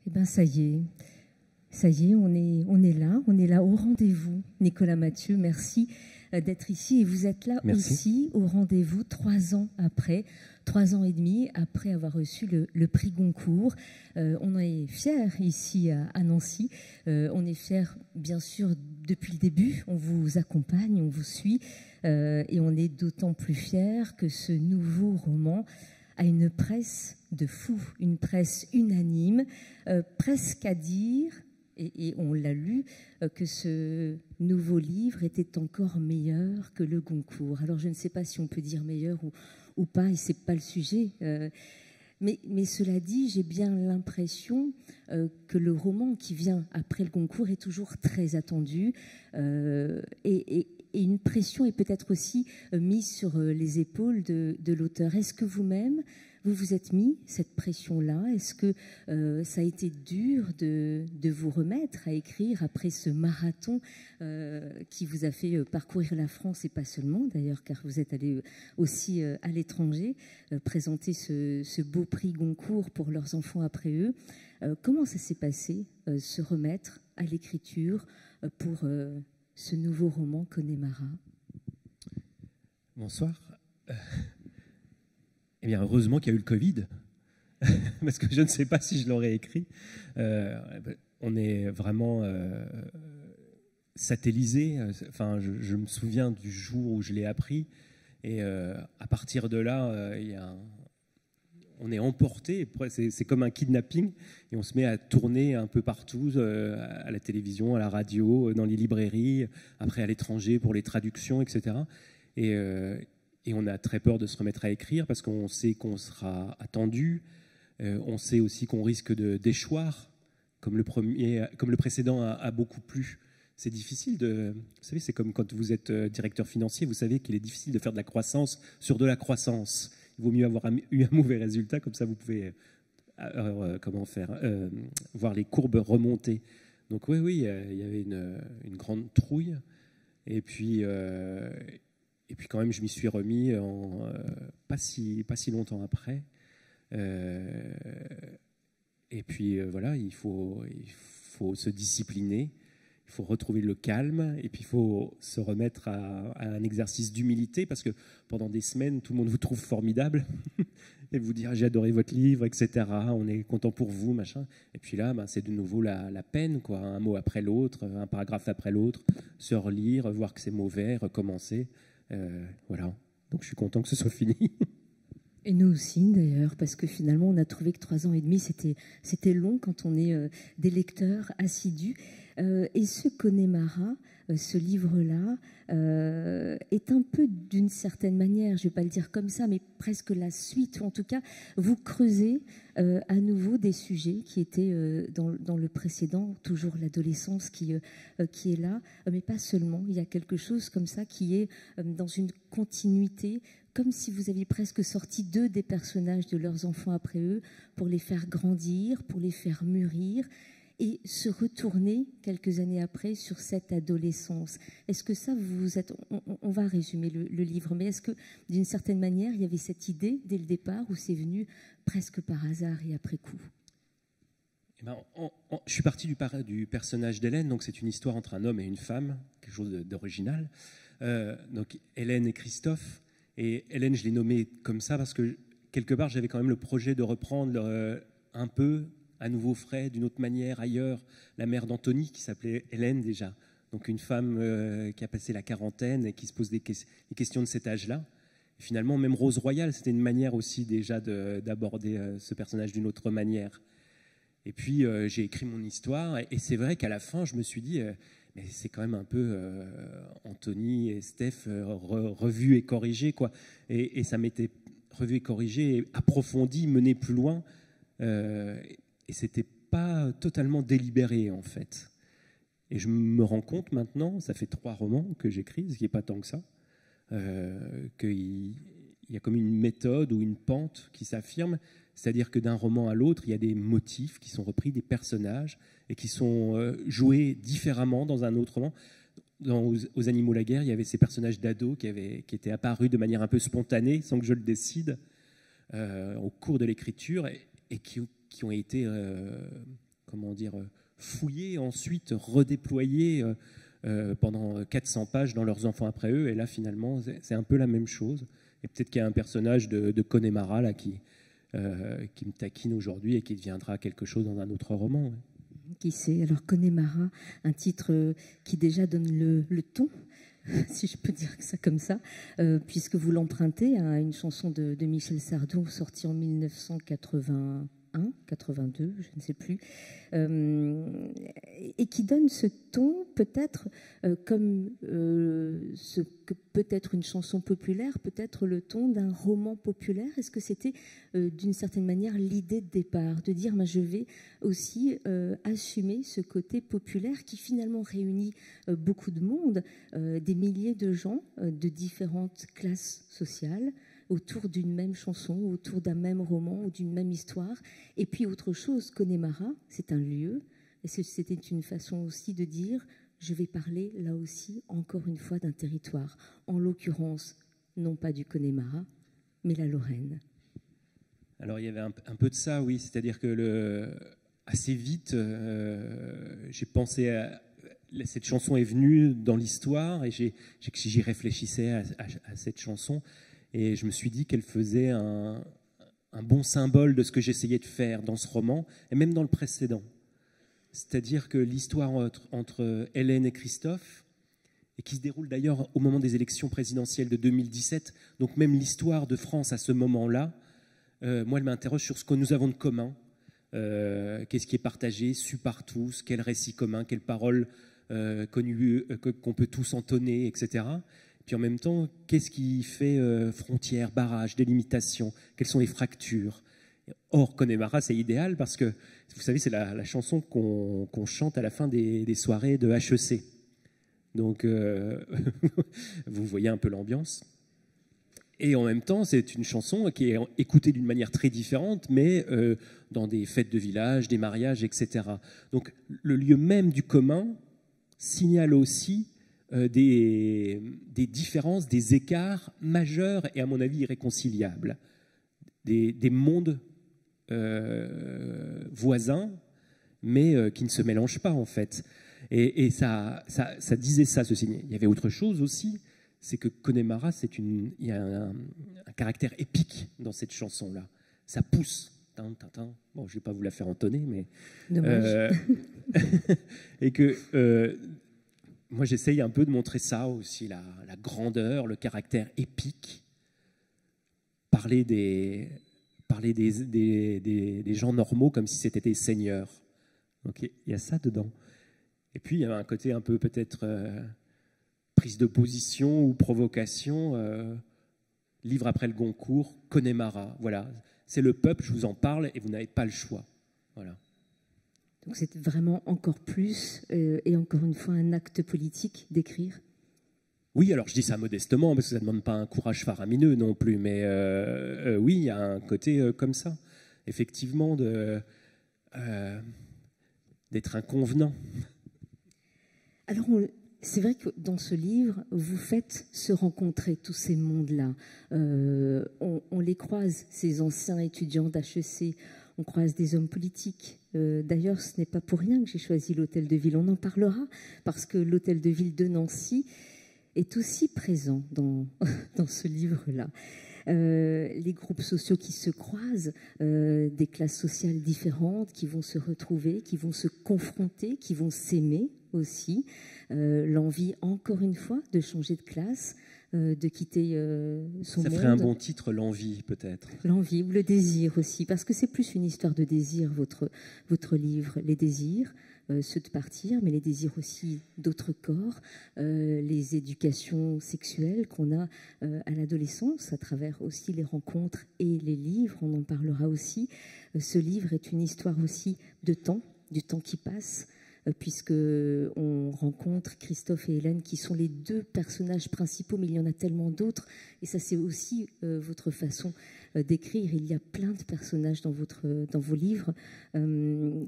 Eh bien, ça y est, on est là au rendez-vous. Nicolas Mathieu, merci d'être ici. Et vous êtes là Merci. aussi au rendez-vous 3 ans après, 3 ans et demi après avoir reçu le prix Goncourt. On est fiers ici à Nancy. On est fiers, bien sûr, depuis le début. On vous accompagne, on vous suit. Et on est d'autant plus fiers que ce nouveau roman a une presse de fou, une presse unanime, presque à dire, et on l'a lu, que ce nouveau livre était encore meilleur que le Goncourt. Alors je ne sais pas si on peut dire meilleur ou pas, et c'est pas le sujet. Mais cela dit, j'ai bien l'impression que le roman qui vient après le Goncourt est toujours très attendu et une pression est peut-être aussi mise sur les épaules de l'auteur. Est-ce que vous-même, vous vous êtes mis cette pression-là? Est-ce que ça a été dur de vous remettre à écrire après ce marathon qui vous a fait parcourir la France et pas seulement d'ailleurs, car vous êtes allé aussi à l'étranger présenter ce beau prix Goncourt pour leurs enfants après eux? Comment ça s'est passé, se remettre à l'écriture pour ce nouveau roman Connemara? Bonsoir. Eh bien, heureusement qu'il y a eu le Covid, parce que je ne sais pas si je l'aurais écrit. On est vraiment satellisé. Enfin, je me souviens du jour où je l'ai appris, et à partir de là, on est emporté. C'est comme un kidnapping, et on se met à tourner un peu partout, à la télévision, à la radio, dans les librairies, après à l'étranger pour les traductions, etc. Et on a très peur de se remettre à écrire parce qu'on sait qu'on sera attendu. On sait aussi qu'on risque d'échoir, comme le précédent a beaucoup plu. C'est difficile de... Vous savez, c'est comme quand vous êtes directeur financier, vous savez qu'il est difficile de faire de la croissance sur de la croissance. Il vaut mieux avoir eu un mauvais résultat, comme ça vous pouvez voir les courbes remonter. Donc oui, il y avait une grande trouille. Et puis quand même, je m'y suis remis pas si longtemps après. Et puis voilà, il faut se discipliner, il faut retrouver le calme, et puis il faut se remettre à un exercice d'humilité, parce que pendant des semaines, tout le monde vous trouve formidable, et vous dire j'ai adoré votre livre, etc. On est content pour vous, machin. Et puis là, c'est de nouveau la peine, quoi. Un mot après l'autre, un paragraphe après l'autre, se relire, voir que c'est mauvais, recommencer. Voilà. Donc je suis content que ce soit fini. Et nous aussi, d'ailleurs, parce que finalement, on a trouvé que 3 ans et demi, c'était long quand on est des lecteurs assidus. Et ce Connemara, ce livre-là, est un peu, d'une certaine manière, je ne vais pas le dire comme ça, mais presque la suite, ou en tout cas, vous creusez à nouveau des sujets qui étaient dans le précédent, toujours l'adolescence qui est là, mais pas seulement. Il y a quelque chose comme ça qui est dans une continuité, comme si vous aviez presque sorti d'eux des personnages de leurs enfants après eux, pour les faire grandir, pour les faire mûrir, et se retourner quelques années après sur cette adolescence. Est-ce que ça, vous êtes... On va résumer le livre, mais est-ce que, d'une certaine manière, il y avait cette idée dès le départ, ou c'est venu presque par hasard et après coup? Je suis parti du personnage d'Hélène, donc c'est une histoire entre un homme et une femme, quelque chose d'original. Donc Hélène et Christophe. Et Hélène, je l'ai nommée comme ça parce que, quelque part, j'avais quand même le projet de reprendre un peu, à nouveau frais, d'une autre manière, ailleurs, la mère d'Anthony, qui s'appelait Hélène déjà. Donc une femme qui a passé la quarantaine et qui se pose des questions de cet âge-là. Et finalement, même Rose Royale, c'était une manière aussi déjà d'aborder ce personnage d'une autre manière. Et puis, j'ai écrit mon histoire, et c'est vrai qu'à la fin, je me suis dit... mais c'est quand même un peu Anthony et Steph revus et corrigés, quoi. Et ça m'était revu et corrigé, et approfondi, mené plus loin. Et c'était pas totalement délibéré, en fait. Et je me rends compte maintenant, ça fait 3 romans que j'écris, ce qui n'est pas tant que ça, qu'il y a comme une méthode ou une pente qui s'affirme. C'est-à-dire que d'un roman à l'autre, il y a des motifs qui sont repris, des personnages, et qui sont joués différemment dans un autre roman. Aux Animaux la guerre, il y avait ces personnages d'ados qui étaient apparus de manière un peu spontanée, sans que je le décide, au cours de l'écriture, et qui ont été comment dire, fouillés, ensuite redéployés pendant 400 pages dans Leurs enfants après eux. Et là, finalement, c'est un peu la même chose. Et peut-être qu'il y a un personnage de Connemara là, qui me taquine aujourd'hui et qui deviendra quelque chose dans un autre roman. Ouais. Qui sait? Alors, Connemara, un titre qui déjà donne le ton, si je peux dire ça comme ça, puisque vous l'empruntez à une chanson de Michel Sardou sortie en 1981, 82, je ne sais plus, et qui donne ce ton peut-être comme ce que peut être une chanson populaire, peut-être le ton d'un roman populaire. Est-ce que c'était d'une certaine manière l'idée de départ, de dire je vais aussi assumer ce côté populaire qui finalement réunit beaucoup de monde, des milliers de gens de différentes classes sociales, autour d'une même chanson, autour d'un même roman ou d'une même histoire. Et puis autre chose, Connemara, c'est un lieu, et c'était une façon aussi de dire, je vais parler là aussi, encore une fois, d'un territoire. En l'occurrence, non pas du Connemara, mais la Lorraine. Alors il y avait un peu de ça, oui, c'est-à-dire que assez vite, j'ai pensé à... Cette chanson est venue dans l'histoire et j'y réfléchissais à cette chanson. Et je me suis dit qu'elle faisait un bon symbole de ce que j'essayais de faire dans ce roman, et même dans le précédent. C'est-à-dire que l'histoire entre Hélène et Christophe, et qui se déroule d'ailleurs au moment des élections présidentielles de 2017, donc même l'histoire de France à ce moment-là, moi, elle m'interroge sur ce que nous avons de commun, qu'est-ce qui est partagé, su par tous, quel récit commun, quelles paroles connues qu'on peut tous entonner, etc. Puis en même temps, qu'est-ce qui fait frontières, barrages, délimitation? Quelles sont les fractures? Or, Connemara, c'est idéal parce que, vous savez, c'est la chanson qu'on chante à la fin des soirées de HEC. Donc, vous voyez un peu l'ambiance. Et en même temps, c'est une chanson qui est écoutée d'une manière très différente, mais dans des fêtes de village, des mariages, etc. Donc, le lieu même du commun signale aussi des différences, des écarts majeurs et à mon avis irréconciliables, des mondes voisins, mais qui ne se mélangent pas en fait. Et ça disait ça, ceci. Il y avait autre chose aussi, c'est que Connemara, il y a un caractère épique dans cette chanson-là. Ça pousse. Bon, je ne vais pas vous la faire entonner, mais... Dommage. Et que... moi, j'essaye un peu de montrer ça aussi, la grandeur, le caractère épique. Parler des gens normaux comme si c'était des seigneurs. Donc, il y a ça dedans. Et puis, il y a un côté un peu peut-être prise de position ou provocation. Livre après le Goncourt, Connemara. Voilà, c'est le peuple, je vous en parle et vous n'avez pas le choix. Voilà. Donc c'est vraiment encore plus, et encore une fois, un acte politique d'écrire. Oui, alors je dis ça modestement, parce que ça ne demande pas un courage faramineux non plus, mais oui, il y a un côté comme ça, effectivement, d'être inconvenant. Alors, c'est vrai que dans ce livre, vous faites se rencontrer tous ces mondes-là. On les croise, ces anciens étudiants d'HEC, on croise des hommes politiques. D'ailleurs, ce n'est pas pour rien que j'ai choisi l'hôtel de ville. On en parlera, parce que l'hôtel de ville de Nancy est aussi présent dans ce livre-là. Les groupes sociaux qui se croisent, des classes sociales différentes, qui vont se retrouver, qui vont se confronter, qui vont s'aimer aussi. L'envie, encore une fois, de changer de classe, de quitter son monde. Ça ferait un bon titre, l'envie, peut-être. L'envie ou le désir aussi, parce que c'est plus une histoire de désir, votre livre, les désirs, ceux de partir, mais les désirs aussi d'autres corps, les éducations sexuelles qu'on a à l'adolescence, à travers aussi les rencontres et les livres, on en parlera aussi. Ce livre est une histoire aussi de temps, du temps qui passe, puisque on rencontre Christophe et Hélène qui sont les deux personnages principaux, mais il y en a tellement d'autres, et ça c'est aussi votre façon d'écrire. Il y a plein de personnages dans vos livres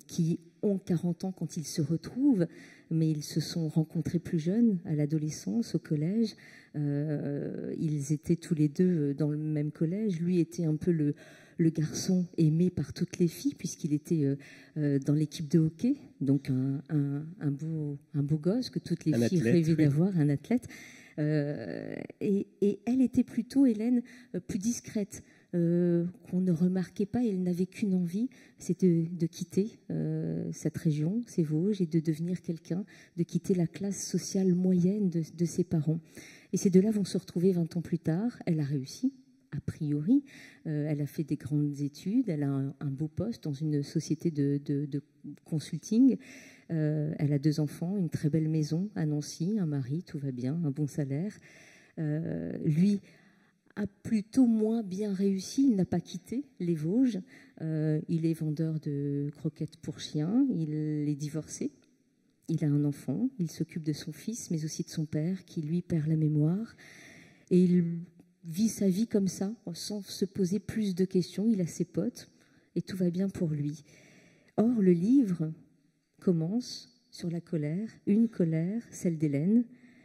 qui ont 40 ans quand ils se retrouvent, mais ils se sont rencontrés plus jeunes, à l'adolescence, au collège. Ils étaient tous les deux dans le même collège. Lui était un peu le garçon aimé par toutes les filles, puisqu'il était dans l'équipe de hockey, donc un beau gosse que toutes les filles rêvaient d'avoir, un athlète. Et elle était plutôt, Hélène, plus discrète, qu'on ne remarquait pas. Elle n'avait qu'une envie, c'était de quitter cette région, ces Vosges, et de devenir quelqu'un, de quitter la classe sociale moyenne de ses parents. Et ces deux-là vont se retrouver 20 ans plus tard. Elle a réussi, a priori. Elle a fait des grandes études, elle a un beau poste dans une société de consulting. Elle a 2 enfants, une très belle maison à Nancy, un mari, tout va bien, un bon salaire. Lui a plutôt moins bien réussi, il n'a pas quitté les Vosges. Il est vendeur de croquettes pour chiens, il est divorcé. Il a un enfant, il s'occupe de son fils, mais aussi de son père, qui lui perd la mémoire. Et il vit sa vie comme ça, sans se poser plus de questions. Il a ses potes, et tout va bien pour lui. Or, le livre commence sur la colère, une colère, celle d'Hélène,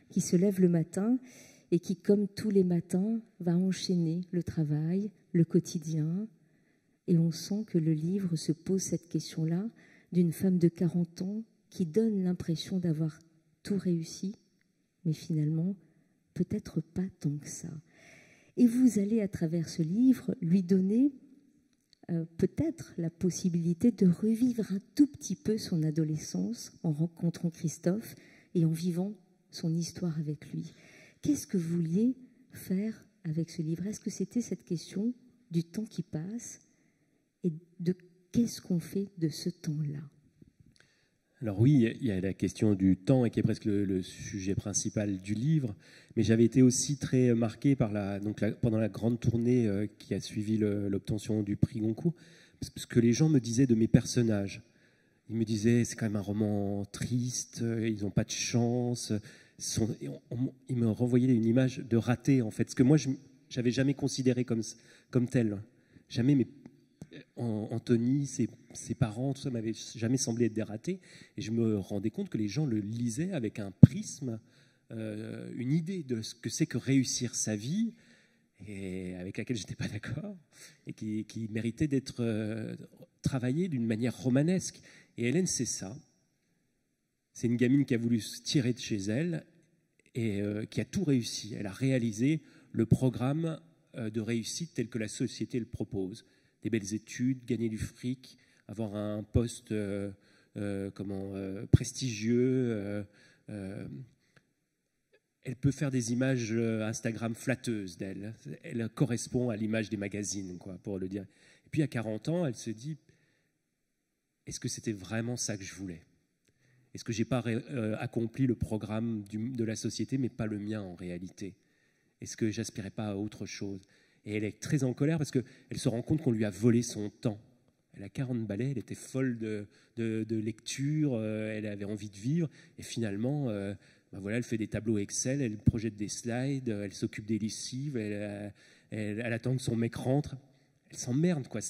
qui se lève le matin et qui, comme tous les matins, va enchaîner le travail, le quotidien. Et on sent que le livre se pose cette question-là d'une femme de 40 ans qui donne l'impression d'avoir tout réussi, mais finalement, peut-être pas tant que ça. Et vous allez, à travers ce livre, lui donner peut-être la possibilité de revivre un tout petit peu son adolescence en rencontrant Christophe et en vivant son histoire avec lui. Qu'est-ce que vous vouliez faire avec ce livre? Est-ce que c'était cette question du temps qui passe et de qu'est-ce qu'on fait de ce temps-là? Alors oui, il y a la question du temps et qui est presque le sujet principal du livre, mais j'avais été aussi très marqué par pendant la grande tournée qui a suivi l'obtention du prix Goncourt, parce que les gens me disaient de mes personnages. Ils me disaient, c'est quand même un roman triste, ils n'ont pas de chance. Ils me renvoyaient une image de raté, en fait, ce que moi, je n'avais jamais considéré comme tel. Jamais, mais Anthony, ses parents, tout ça m'avait jamais semblé être des ratés. Et je me rendais compte que les gens le lisaient avec un prisme, une idée de ce que c'est que réussir sa vie, et avec laquelle je n'étais pas d'accord, et qui méritait d'être travaillée d'une manière romanesque. Et Hélène, c'est ça. C'est une gamine qui a voulu se tirer de chez elle et qui a tout réussi. Elle a réalisé le programme de réussite tel que la société le propose. Des belles études, gagner du fric, avoir un poste prestigieux. Elle peut faire des images Instagram flatteuses d'elle. Elle correspond à l'image des magazines, quoi, pour le dire. Et puis à 40 ans, elle se dit, est-ce que c'était vraiment ça que je voulais? Est-ce que je n'ai pas accompli le programme de la société, mais pas le mien en réalité? Est-ce que j'aspirais pas à autre chose? Et elle est très en colère parce qu'elle se rend compte qu'on lui a volé son temps. Elle a 40 balais, elle était folle de lecture, elle avait envie de vivre. Et finalement, voilà, elle fait des tableaux Excel, elle projette des slides, elle s'occupe des lessives, elle attend que son mec rentre. Elle s'emmerde, quoi.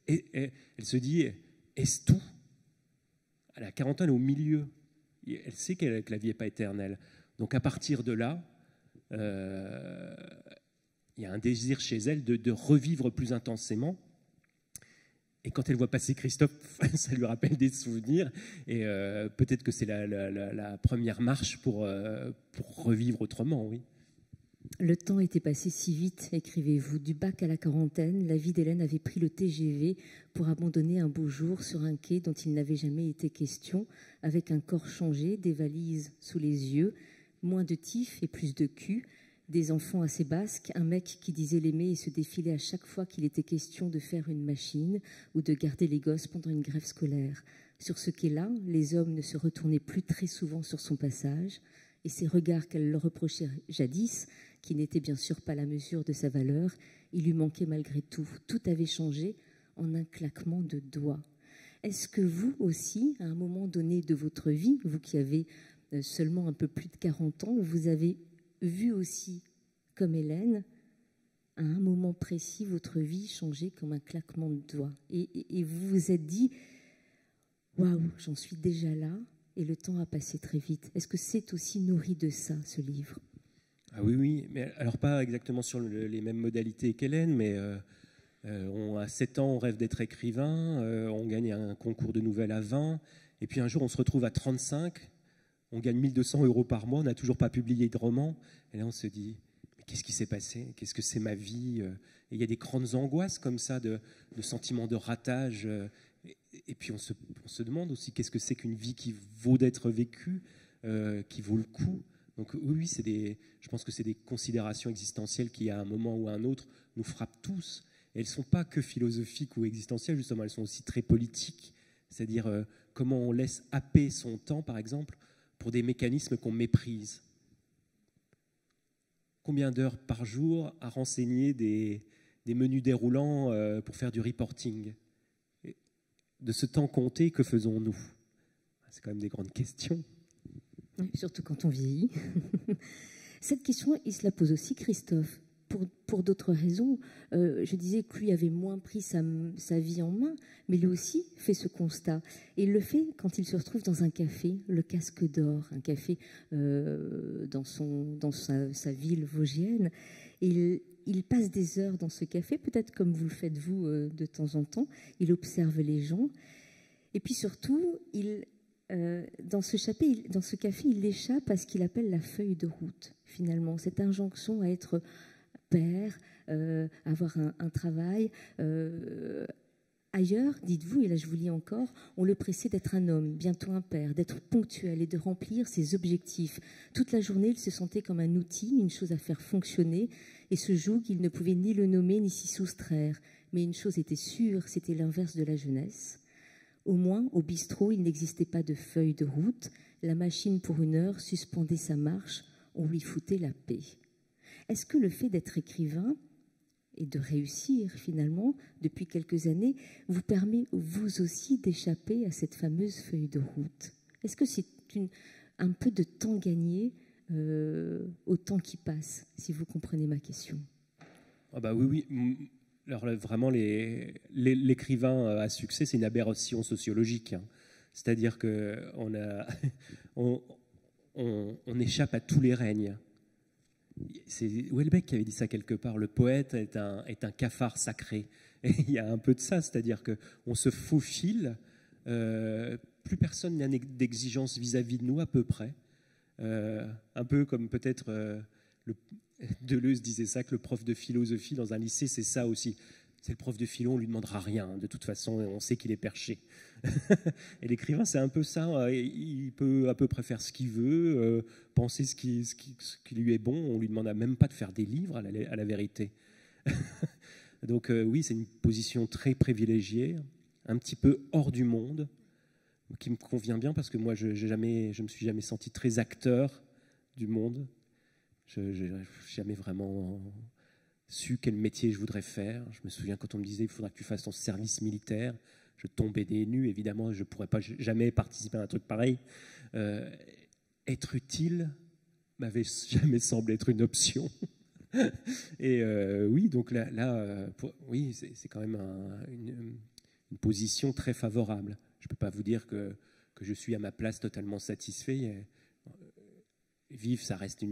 Elle se dit, est-ce tout? Elle a 40 ans, elle est au milieu. Elle sait que la vie n'est pas éternelle. Donc à partir de là, il y a un désir chez elle de revivre plus intensément. Et quand elle voit passer Christophe, ça lui rappelle des souvenirs. Et peut-être que c'est la première marche pour revivre autrement, oui. Le temps était passé si vite, écrivez-vous. Du bac à la quarantaine, la vie d'Hélène avait pris le TGV pour abandonner un beau jour sur un quai dont il n'avait jamais été question, avec un corps changé, des valises sous les yeux, moins de tif et plus de cul, des enfants assez basques, un mec qui disait l'aimer et se défilait à chaque fois qu'il était question de faire une machine ou de garder les gosses pendant une grève scolaire. Sur ce quai-là, les hommes ne se retournaient plus très souvent sur son passage, et ces regards qu'elle leur reprochait jadis, qui n'étaient bien sûr pas la mesure de sa valeur, il lui manquait malgré tout. Tout avait changé en un claquement de doigts. Est-ce que vous aussi, à un moment donné de votre vie, vous qui avez seulement un peu plus de 40 ans, vous avez vu aussi, comme Hélène, à un moment précis, votre vie changer comme un claquement de doigts, et vous vous êtes dit « Waouh, j'en suis déjà là », et le temps a passé très vite. Est-ce que c'est aussi nourri de ça, ce livre? Ah oui, mais alors pas exactement sur les mêmes modalités qu'Hélène, mais À 7 ans, on rêve d'être écrivain, on gagne un concours de nouvelles à 20, et puis un jour, on se retrouve à 35, on gagne 1 200 € par mois, on n'a toujours pas publié de roman, et là, on se dit, mais qu'est-ce qui s'est passé? Qu'est-ce que c'est ma vie? Et il y a des grandes angoisses comme ça, de sentiments de ratage, et puis on se demande aussi qu'est-ce que c'est qu'une vie qui vaut d'être vécue, qui vaut le coup. Donc oui, je pense que c'est des considérations existentielles qui, à un moment ou à un autre, nous frappent tous. Et elles ne sont pas que philosophiques ou existentielles, justement, elles sont aussi très politiques. C'est-à-dire comment on laisse happer son temps, par exemple, pour des mécanismes qu'on méprise. Combien d'heures par jour à renseigner des menus déroulants pour faire du reporting? De ce temps compté, que faisons-nous? C'est quand même des grandes questions. Oui, surtout quand on vieillit. Cette question, il se la pose aussi Christophe, pour d'autres raisons. Je disais que lui avait moins pris sa vie en main, mais lui aussi fait ce constat. Et il le fait quand il se retrouve dans un café, le Casque d'Or, un café dans sa ville vosgienne. Il passe des heures dans ce café, peut-être comme vous le faites vous de temps en temps. Il observe les gens. Et puis surtout, dans ce café, il échappe à ce qu'il appelle la feuille de route, finalement. Cette injonction à être père, avoir un travail. Ailleurs, dites-vous, et là je vous lis encore, on le pressait d'être un homme, bientôt un père, d'être ponctuel et de remplir ses objectifs. Toute la journée, il se sentait comme un outil, une chose à faire fonctionner, et ce joug, il ne pouvait ni le nommer ni s'y soustraire. Mais une chose était sûre, c'était l'inverse de la jeunesse. Au moins, au bistrot, il n'existait pas de feuille de route. La machine, pour 1 heure, suspendait sa marche. On lui foutait la paix. Est-ce que le fait d'être écrivain et de réussir, finalement, depuis quelques années, vous permet, vous aussi, d'échapper à cette fameuse feuille de route? Est-ce que c'est un peu de temps gagné au temps qui passe, si vous comprenez ma question? Ah bah oui. Alors vraiment, l'écrivain à succès, c'est une aberration sociologique. Hein. C'est-à-dire qu'on on échappe à tous les règnes. C'est Houellebecq qui avait dit ça quelque part. Le poète est un cafard sacré. Et il y a un peu de ça, c'est-à-dire qu'on se faufile. Plus personne n'a d'exigence vis-à-vis de nous, à peu près. Un peu comme peut-être Deleuze disait ça, que le prof de philosophie dans un lycée, c'est ça aussi. C'est le prof de philo, on ne lui demandera rien. De toute façon, on sait qu'il est perché. Et l'écrivain, c'est un peu ça. Il peut à peu près faire ce qu'il veut, penser ce qui lui est bon. On ne lui demande même pas de faire des livres, à la vérité. Donc oui, c'est une position très privilégiée, un petit peu hors du monde, qui me convient bien parce que moi, je me suis jamais senti très acteur du monde. Je n'ai jamais vraiment su quel métier je voudrais faire. Je me souviens quand on me disait il faudra que tu fasses ton service militaire, je tombais des nues, évidemment, je ne pourrais pas jamais participer à un truc pareil. Être utile m'avait jamais semblé être une option. Et oui, donc oui, c'est quand même une position très favorable. Je ne peux pas vous dire que je suis à ma place totalement satisfait. Vivre, ça reste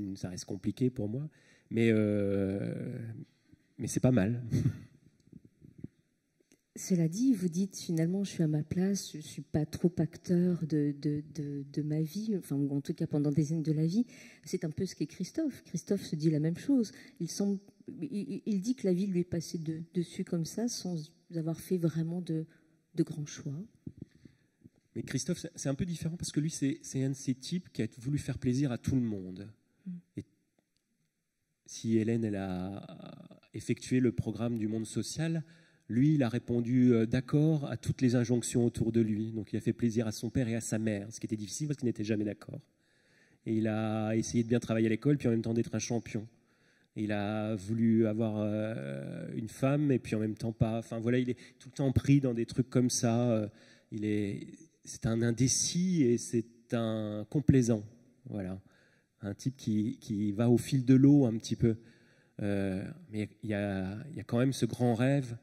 compliqué pour moi, mais c'est pas mal. Cela dit, vous dites finalement, je suis à ma place, je ne suis pas trop acteur de ma vie, enfin, ou en tout cas pendant des années de la vie. C'est un peu ce qu'est Christophe. Christophe se dit la même chose. Il dit que la vie lui est passée dessus comme ça, sans avoir fait vraiment de grands choix. Mais Christophe, c'est un peu différent parce que lui, c'est un de ces types qui a voulu faire plaisir à tout le monde. Et si Hélène, elle a effectué le programme du monde social, lui, il a répondu d'accord à toutes les injonctions autour de lui. Donc, il a fait plaisir à son père et à sa mère, ce qui était difficile parce qu'il n'était jamais d'accord. Et il a essayé de bien travailler à l'école, puis en même temps d'être un champion. Et il a voulu avoir une femme, et puis en même temps pas. Enfin, voilà, il est tout le temps pris dans des trucs comme ça. C'est un indécis et c'est un complaisant. Voilà. Un type qui va au fil de l'eau un petit peu. Mais il y a quand même ce grand rêve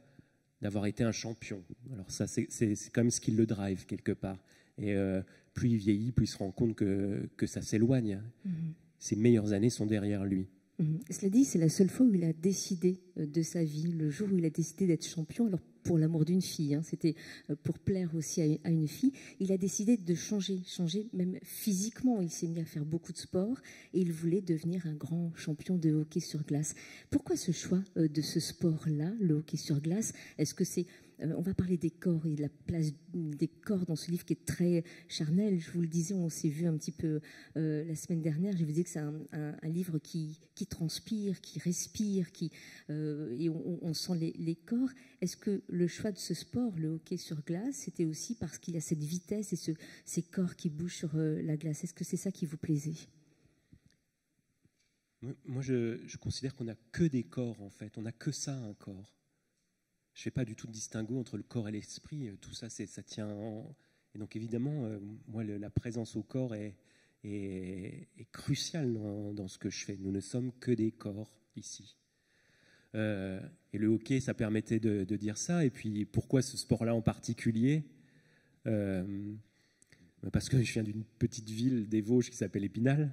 d'avoir été un champion. Alors ça, c'est quand même ce qui le drive quelque part. Et plus il vieillit, plus il se rend compte que ça s'éloigne. Ses meilleures années sont derrière lui. Cela dit, c'est la seule fois où il a décidé de sa vie, le jour où il a décidé d'être champion. Alors, pour l'amour d'une fille, hein, c'était pour plaire aussi à une fille. Il a décidé de changer même physiquement. Il s'est mis à faire beaucoup de sport et il voulait devenir un grand champion de hockey sur glace. Pourquoi ce choix de ce sport-là, le hockey sur glace? Est-ce que c'est on va parler des corps et de la place des corps dans ce livre qui est très charnel. Je vous le disais, on s'est vu un petit peu la semaine dernière. Je vous disais que c'est un livre qui transpire, qui respire, et on sent les corps. Est-ce que le choix de ce sport, le hockey sur glace, c'était aussi parce qu'il y a cette vitesse et ces corps qui bougent sur la glace? Est-ce que c'est ça qui vous plaisait? Moi, je considère qu'on n'a que des corps, en fait. On n'a que ça, un corps. Je ne fais pas du tout de distinguo entre le corps et l'esprit. Tout ça, ça tient en... Et donc, évidemment, moi, la présence au corps est cruciale dans ce que je fais. Nous ne sommes que des corps, ici. Et le hockey, ça permettait de dire ça. Et puis, pourquoi ce sport-là en particulier? Parce que je viens d'une petite ville des Vosges qui s'appelle Épinal.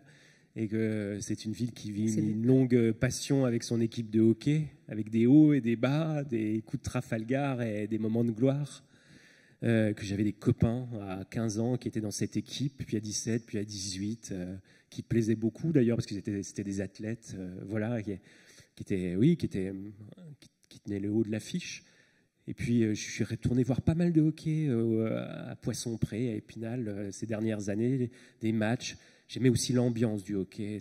Et que c'est une ville qui vit une longue passion avec son équipe de hockey, avec des hauts et des bas, des coups de Trafalgar et des moments de gloire. Que j'avais des copains à 15 ans qui étaient dans cette équipe, puis à 17, puis à 18, qui plaisaient beaucoup d'ailleurs, parce que c'était des athlètes voilà, qui tenaient le haut de l'affiche. Et puis je suis retourné voir pas mal de hockey à Poissompré, à Épinal, ces dernières années, des matchs. J'aimais aussi l'ambiance du hockey,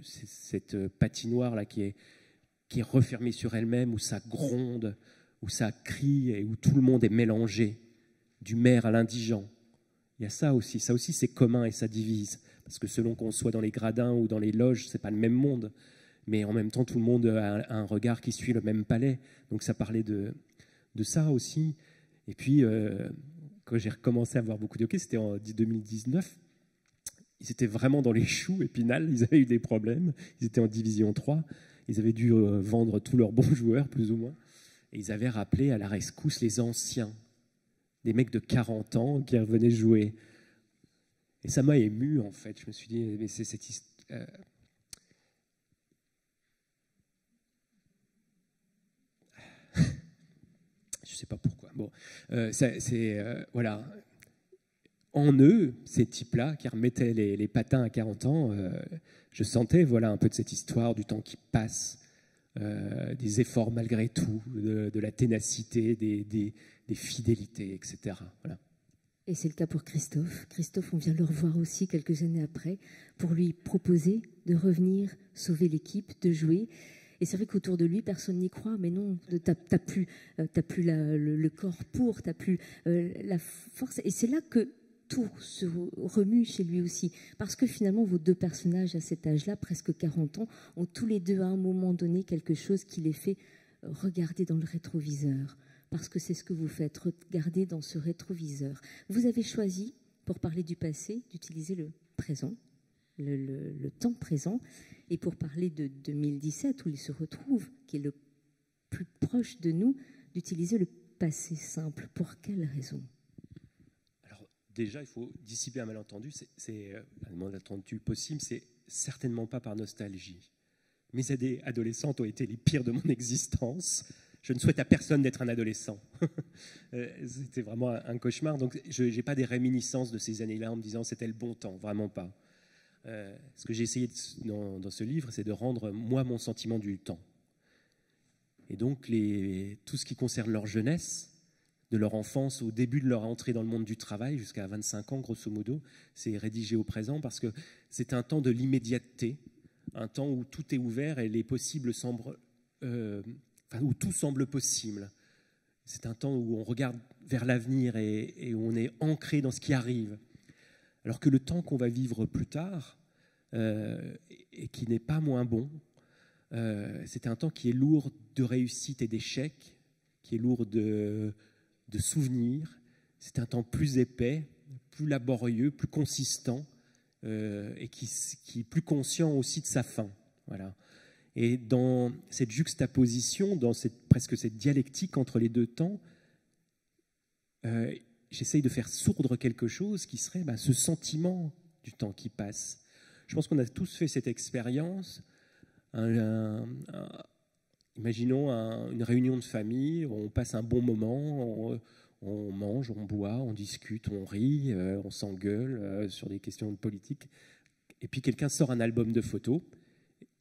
cette patinoire là qui est refermée sur elle-même, où ça gronde, où ça crie et où tout le monde est mélangé, du maire à l'indigent. Il y a ça aussi c'est commun et ça divise, parce que selon qu'on soit dans les gradins ou dans les loges, c'est pas le même monde, mais en même temps tout le monde a un regard qui suit le même palais. Donc ça parlait de ça aussi. Et puis quand j'ai recommencé à voir beaucoup de hockey, c'était en 2019. Ils étaient vraiment dans les choux, Épinal, ils avaient eu des problèmes, ils étaient en division 3, ils avaient dû vendre tous leurs bons joueurs, plus ou moins, et ils avaient rappelé à la rescousse les anciens, des mecs de 40 ans qui revenaient jouer. Et ça m'a ému, en fait. Je me suis dit, mais c'est cette histoire... Je ne sais pas pourquoi. Bon, voilà... En eux, ces types-là, qui remettaient les patins à 40 ans, je sentais voilà, un peu de cette histoire du temps qui passe, des efforts malgré tout, de la ténacité, des fidélités, etc. Voilà. Et c'est le cas pour Christophe. Christophe, on vient le revoir aussi quelques années après pour lui proposer de revenir sauver l'équipe, de jouer. Et c'est vrai qu'autour de lui, personne n'y croit. Mais non, t'as plus le corps pour, t'as plus la force. Et c'est là que tout se remue chez lui aussi. Parce que finalement, vos deux personnages à cet âge-là, presque 40 ans, ont tous les deux à un moment donné quelque chose qui les fait regarder dans le rétroviseur. Parce que c'est ce que vous faites, regarder dans ce rétroviseur. Vous avez choisi, pour parler du passé, d'utiliser le présent, le temps présent, et pour parler de 2017, où il se retrouve, qui est le plus proche de nous, d'utiliser le passé simple. Pour quelle raison ? Déjà, il faut dissiper un malentendu. Un malentendu possible, c'est certainement pas par nostalgie. Mes années adolescentes ont été les pires de mon existence. Je ne souhaite à personne d'être un adolescent. C'était vraiment un cauchemar. Donc, je n'ai pas des réminiscences de ces années-là en me disant c'était le bon temps, vraiment pas. Ce que j'ai essayé dans ce livre, c'est de rendre, moi, mon sentiment du temps. Et donc, tout ce qui concerne leur jeunesse, de leur enfance au début de leur entrée dans le monde du travail, jusqu'à 25 ans, grosso modo, c'est rédigé au présent parce que c'est un temps de l'immédiateté, un temps où tout est ouvert et les possibles semblent... où tout semble possible. C'est un temps où on regarde vers l'avenir et où on est ancré dans ce qui arrive. Alors que le temps qu'on va vivre plus tard, et qui n'est pas moins bon, c'est un temps qui est lourd de réussite et d'échecs, qui est lourd de souvenirs. C'est un temps plus épais, plus laborieux, plus consistant, et qui est plus conscient aussi de sa fin. Voilà. Et dans cette juxtaposition, dans presque cette dialectique entre les deux temps, j'essaye de faire sourdre quelque chose qui serait ce sentiment du temps qui passe. Je pense qu'on a tous fait cette expérience imaginons une réunion de famille, on passe un bon moment, on mange, on boit, on discute, on rit, on s'engueule sur des questions de politique. Et puis quelqu'un sort un album de photos,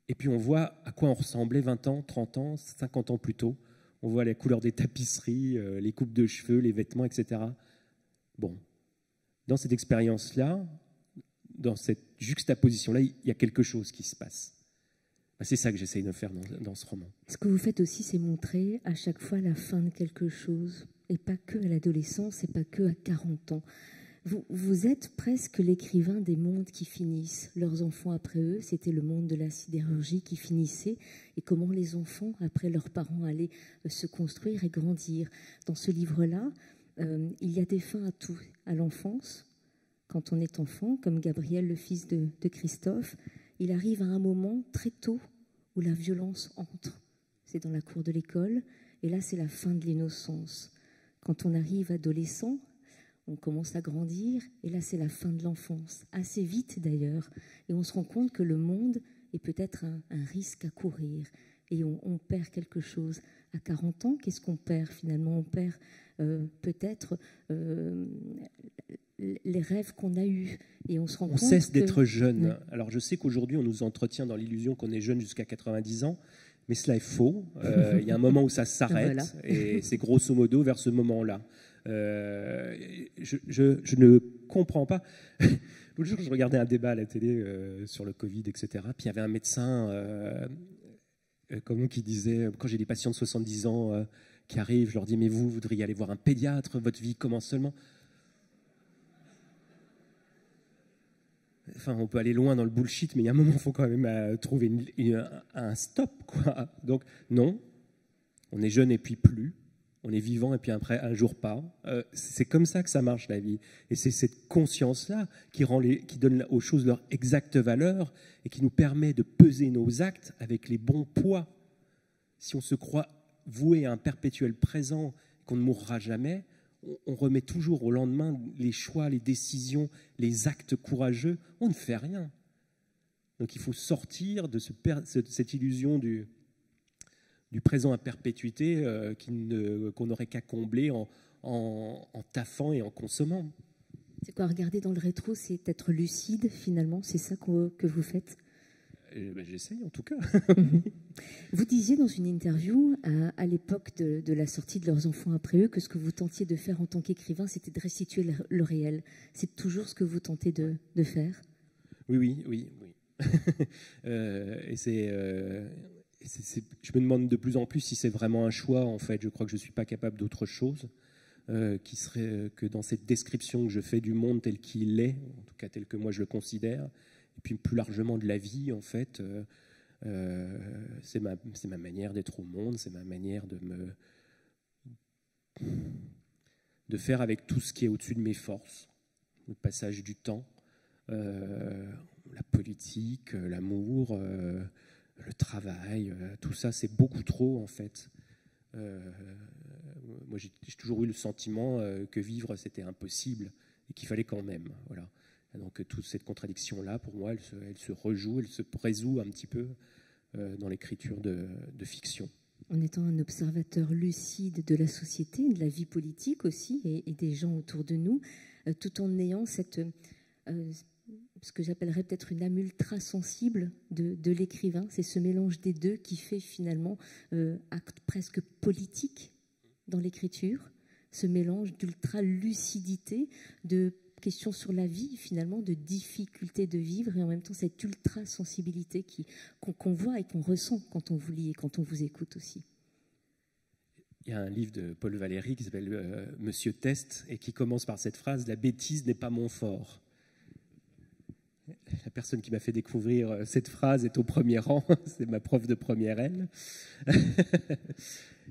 et puis on voit à quoi on ressemblait 20 ans, 30 ans, 50 ans plus tôt. On voit la couleur des tapisseries, les coupes de cheveux, les vêtements, etc. Bon, dans cette expérience-là, dans cette juxtaposition-là, il y a quelque chose qui se passe. C'est ça que j'essaye de faire dans ce roman. Ce que vous faites aussi, c'est montrer à chaque fois la fin de quelque chose, et pas que à l'adolescence, et pas que à 40 ans. Vous êtes presque l'écrivain des mondes qui finissent. Leurs enfants après eux, c'était le monde de la sidérurgie qui finissait, et comment les enfants, après leurs parents, allaient se construire et grandir. Dans ce livre-là, il y a des fins à tout. À l'enfance, quand on est enfant, comme Gabriel, le fils de Christophe, il arrive à un moment très tôt où la violence entre. C'est dans la cour de l'école, et là, c'est la fin de l'innocence. Quand on arrive adolescent, on commence à grandir, et là, c'est la fin de l'enfance. Assez vite, d'ailleurs. Et on se rend compte que le monde est peut-être un risque à courir. Et on perd quelque chose. À 40 ans, qu'est-ce qu'on perd finalement? On perd peut-être les rêves qu'on a eus. Et on se rend compte cesse d'être jeune. Ouais. Alors, je sais qu'aujourd'hui, on nous entretient dans l'illusion qu'on est jeune jusqu'à 90 ans, mais cela est faux. Il y a un moment où ça s'arrête, voilà. Et c'est grosso modo vers ce moment-là. Je ne comprends pas. L'autre jour, je regardais un débat à la télé sur le Covid, etc. Puis il y avait un médecin qui disait, quand j'ai des patients de 70 ans qui arrivent, je leur dis, mais vous voudriez aller voir un pédiatre, votre vie commence seulement. Enfin, on peut aller loin dans le bullshit, mais il y a un moment, il faut quand même trouver un stop, quoi. Donc, non, on est jeune et puis plus. On est vivant et puis après, un jour pas. C'est comme ça que ça marche, la vie. Et c'est cette conscience-là qui donne aux choses leur exacte valeur et qui nous permet de peser nos actes avec les bons poids. Si on se croit voué à un perpétuel présent, qu'on ne mourra jamais, on remet toujours au lendemain les choix, les décisions, les actes courageux. On ne fait rien. Donc il faut sortir de cette illusion du présent à perpétuité qu'on n'aurait qu'à combler en taffant et en consommant. C'est quoi, regarder dans le rétro, c'est être lucide finalement, c'est ça que vous faites? J'essaye en tout cas. Vous disiez dans une interview, à l'époque de la sortie de Leurs enfants après eux, que ce que vous tentiez de faire en tant qu'écrivain, c'était de restituer le réel. C'est toujours ce que vous tentez de faire? Oui. Et je me demande de plus en plus si c'est vraiment un choix, en fait. Je crois que je ne suis pas capable d'autre chose qui serait que dans cette description que je fais du monde tel qu'il est, en tout cas tel que moi je le considère, et puis plus largement de la vie, en fait. C'est ma manière d'être au monde, c'est ma manière de faire avec tout ce qui est au-dessus de mes forces. Le passage du temps, la politique, l'amour, le travail, tout ça, c'est beaucoup trop, en fait. Moi, j'ai toujours eu le sentiment que vivre, c'était impossible et qu'il fallait quand même. Voilà. Et donc, toute cette contradiction-là, pour moi, elle se rejoue, elle se résout un petit peu dans l'écriture de fiction. En étant un observateur lucide de la société, de la vie politique aussi, et des gens autour de nous, tout en ayant cette... ce que j'appellerais peut-être une âme ultra sensible de l'écrivain. C'est ce mélange des deux qui fait finalement acte presque politique dans l'écriture, ce mélange d'ultra lucidité, de questions sur la vie finalement, de difficulté de vivre, et en même temps cette ultra sensibilité qu'on voit et qu'on ressent quand on vous lit et quand on vous écoute aussi. Il y a un livre de Paul Valéry qui s'appelle Monsieur Test et qui commence par cette phrase « La bêtise n'est pas mon fort ». La personne qui m'a fait découvrir cette phrase est au premier rang, c'est ma prof de première L.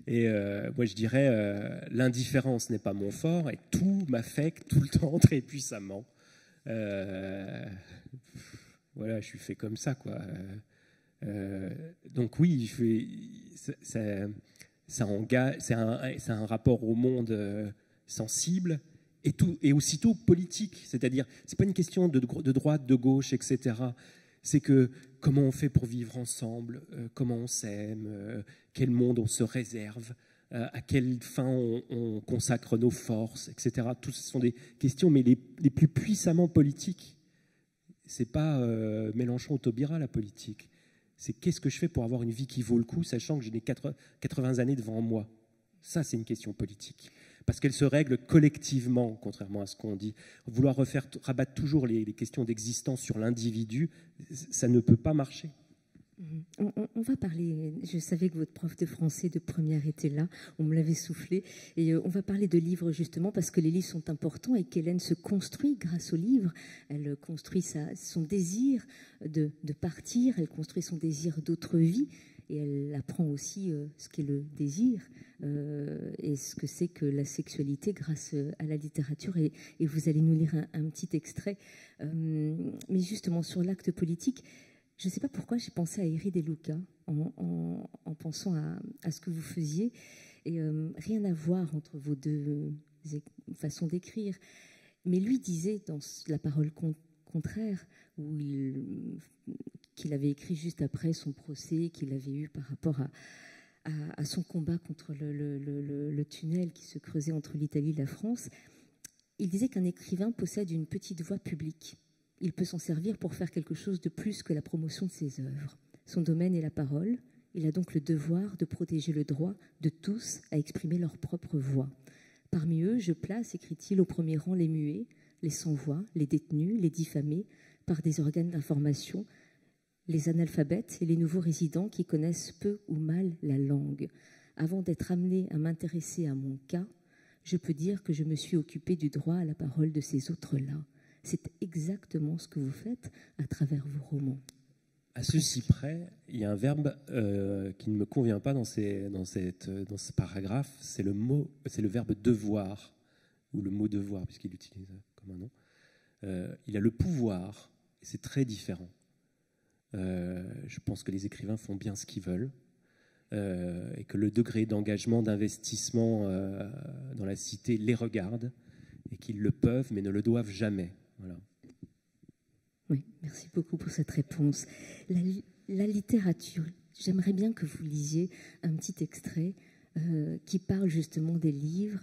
Et moi je dirais l'indifférence n'est pas mon fort et tout m'affecte tout le temps très puissamment. Voilà, je suis fait comme ça, quoi. Donc oui, ça engage, c'est un rapport au monde sensible. Et aussitôt politique, c'est-à-dire, c'est pas une question de droite, de gauche, etc. C'est que comment on fait pour vivre ensemble, comment on s'aime, quel monde on se réserve, à quelle fin on consacre nos forces, etc. Tout ce sont des questions, mais les plus puissamment politiques. C'est pas Mélenchon ou Taubira, la politique. C'est qu'est-ce que je fais pour avoir une vie qui vaut le coup, sachant que j'ai 80 années devant moi. Ça, c'est une question politique. Parce qu'elle se règle collectivement, contrairement à ce qu'on dit. Vouloir rabattre toujours les questions d'existence sur l'individu, ça ne peut pas marcher. On va parler, je savais que votre prof de français de première était là, on me l'avait soufflé, et on va parler de livres justement parce que les livres sont importants et qu'Hélène se construit grâce aux livres. Elle construit son désir de partir, elle construit son désir d'autre vie et elle apprend aussi ce qu'est le désir et ce que c'est que la sexualité grâce à la littérature. Et vous allez nous lire un petit extrait, mais justement sur l'acte politique. Je ne sais pas pourquoi j'ai pensé à Éric De Luca en pensant à ce que vous faisiez. Et rien à voir entre vos deux façons d'écrire. Mais lui disait dans La parole contraire, qu'il avait écrit juste après son procès, qu'il avait eu par rapport à son combat contre le tunnel qui se creusait entre l'Italie et la France. Il disait qu'un écrivain possède une petite voix publique. Il peut s'en servir pour faire quelque chose de plus que la promotion de ses œuvres. Son domaine est la parole. Il a donc le devoir de protéger le droit de tous à exprimer leur propre voix. Parmi eux, je place, écrit-il, au premier rang les muets, les sans-voix, les détenus, les diffamés par des organes d'information, les analphabètes et les nouveaux résidents qui connaissent peu ou mal la langue. Avant d'être amené à m'intéresser à mon cas, je peux dire que je me suis occupé du droit à la parole de ces autres-là. C'est exactement ce que vous faites à travers vos romans. À ceci près, il y a un verbe qui ne me convient pas dans ce paragraphe, c'est le verbe devoir, ou le mot devoir, puisqu'il l'utilise comme un nom. Il a le pouvoir, et c'est très différent. Je pense que les écrivains font bien ce qu'ils veulent, et que le degré d'engagement, d'investissement dans la cité les regarde, et qu'ils le peuvent, mais ne le doivent jamais. Voilà. Oui, merci beaucoup pour cette réponse. La littérature, j'aimerais bien que vous lisiez un petit extrait qui parle justement des livres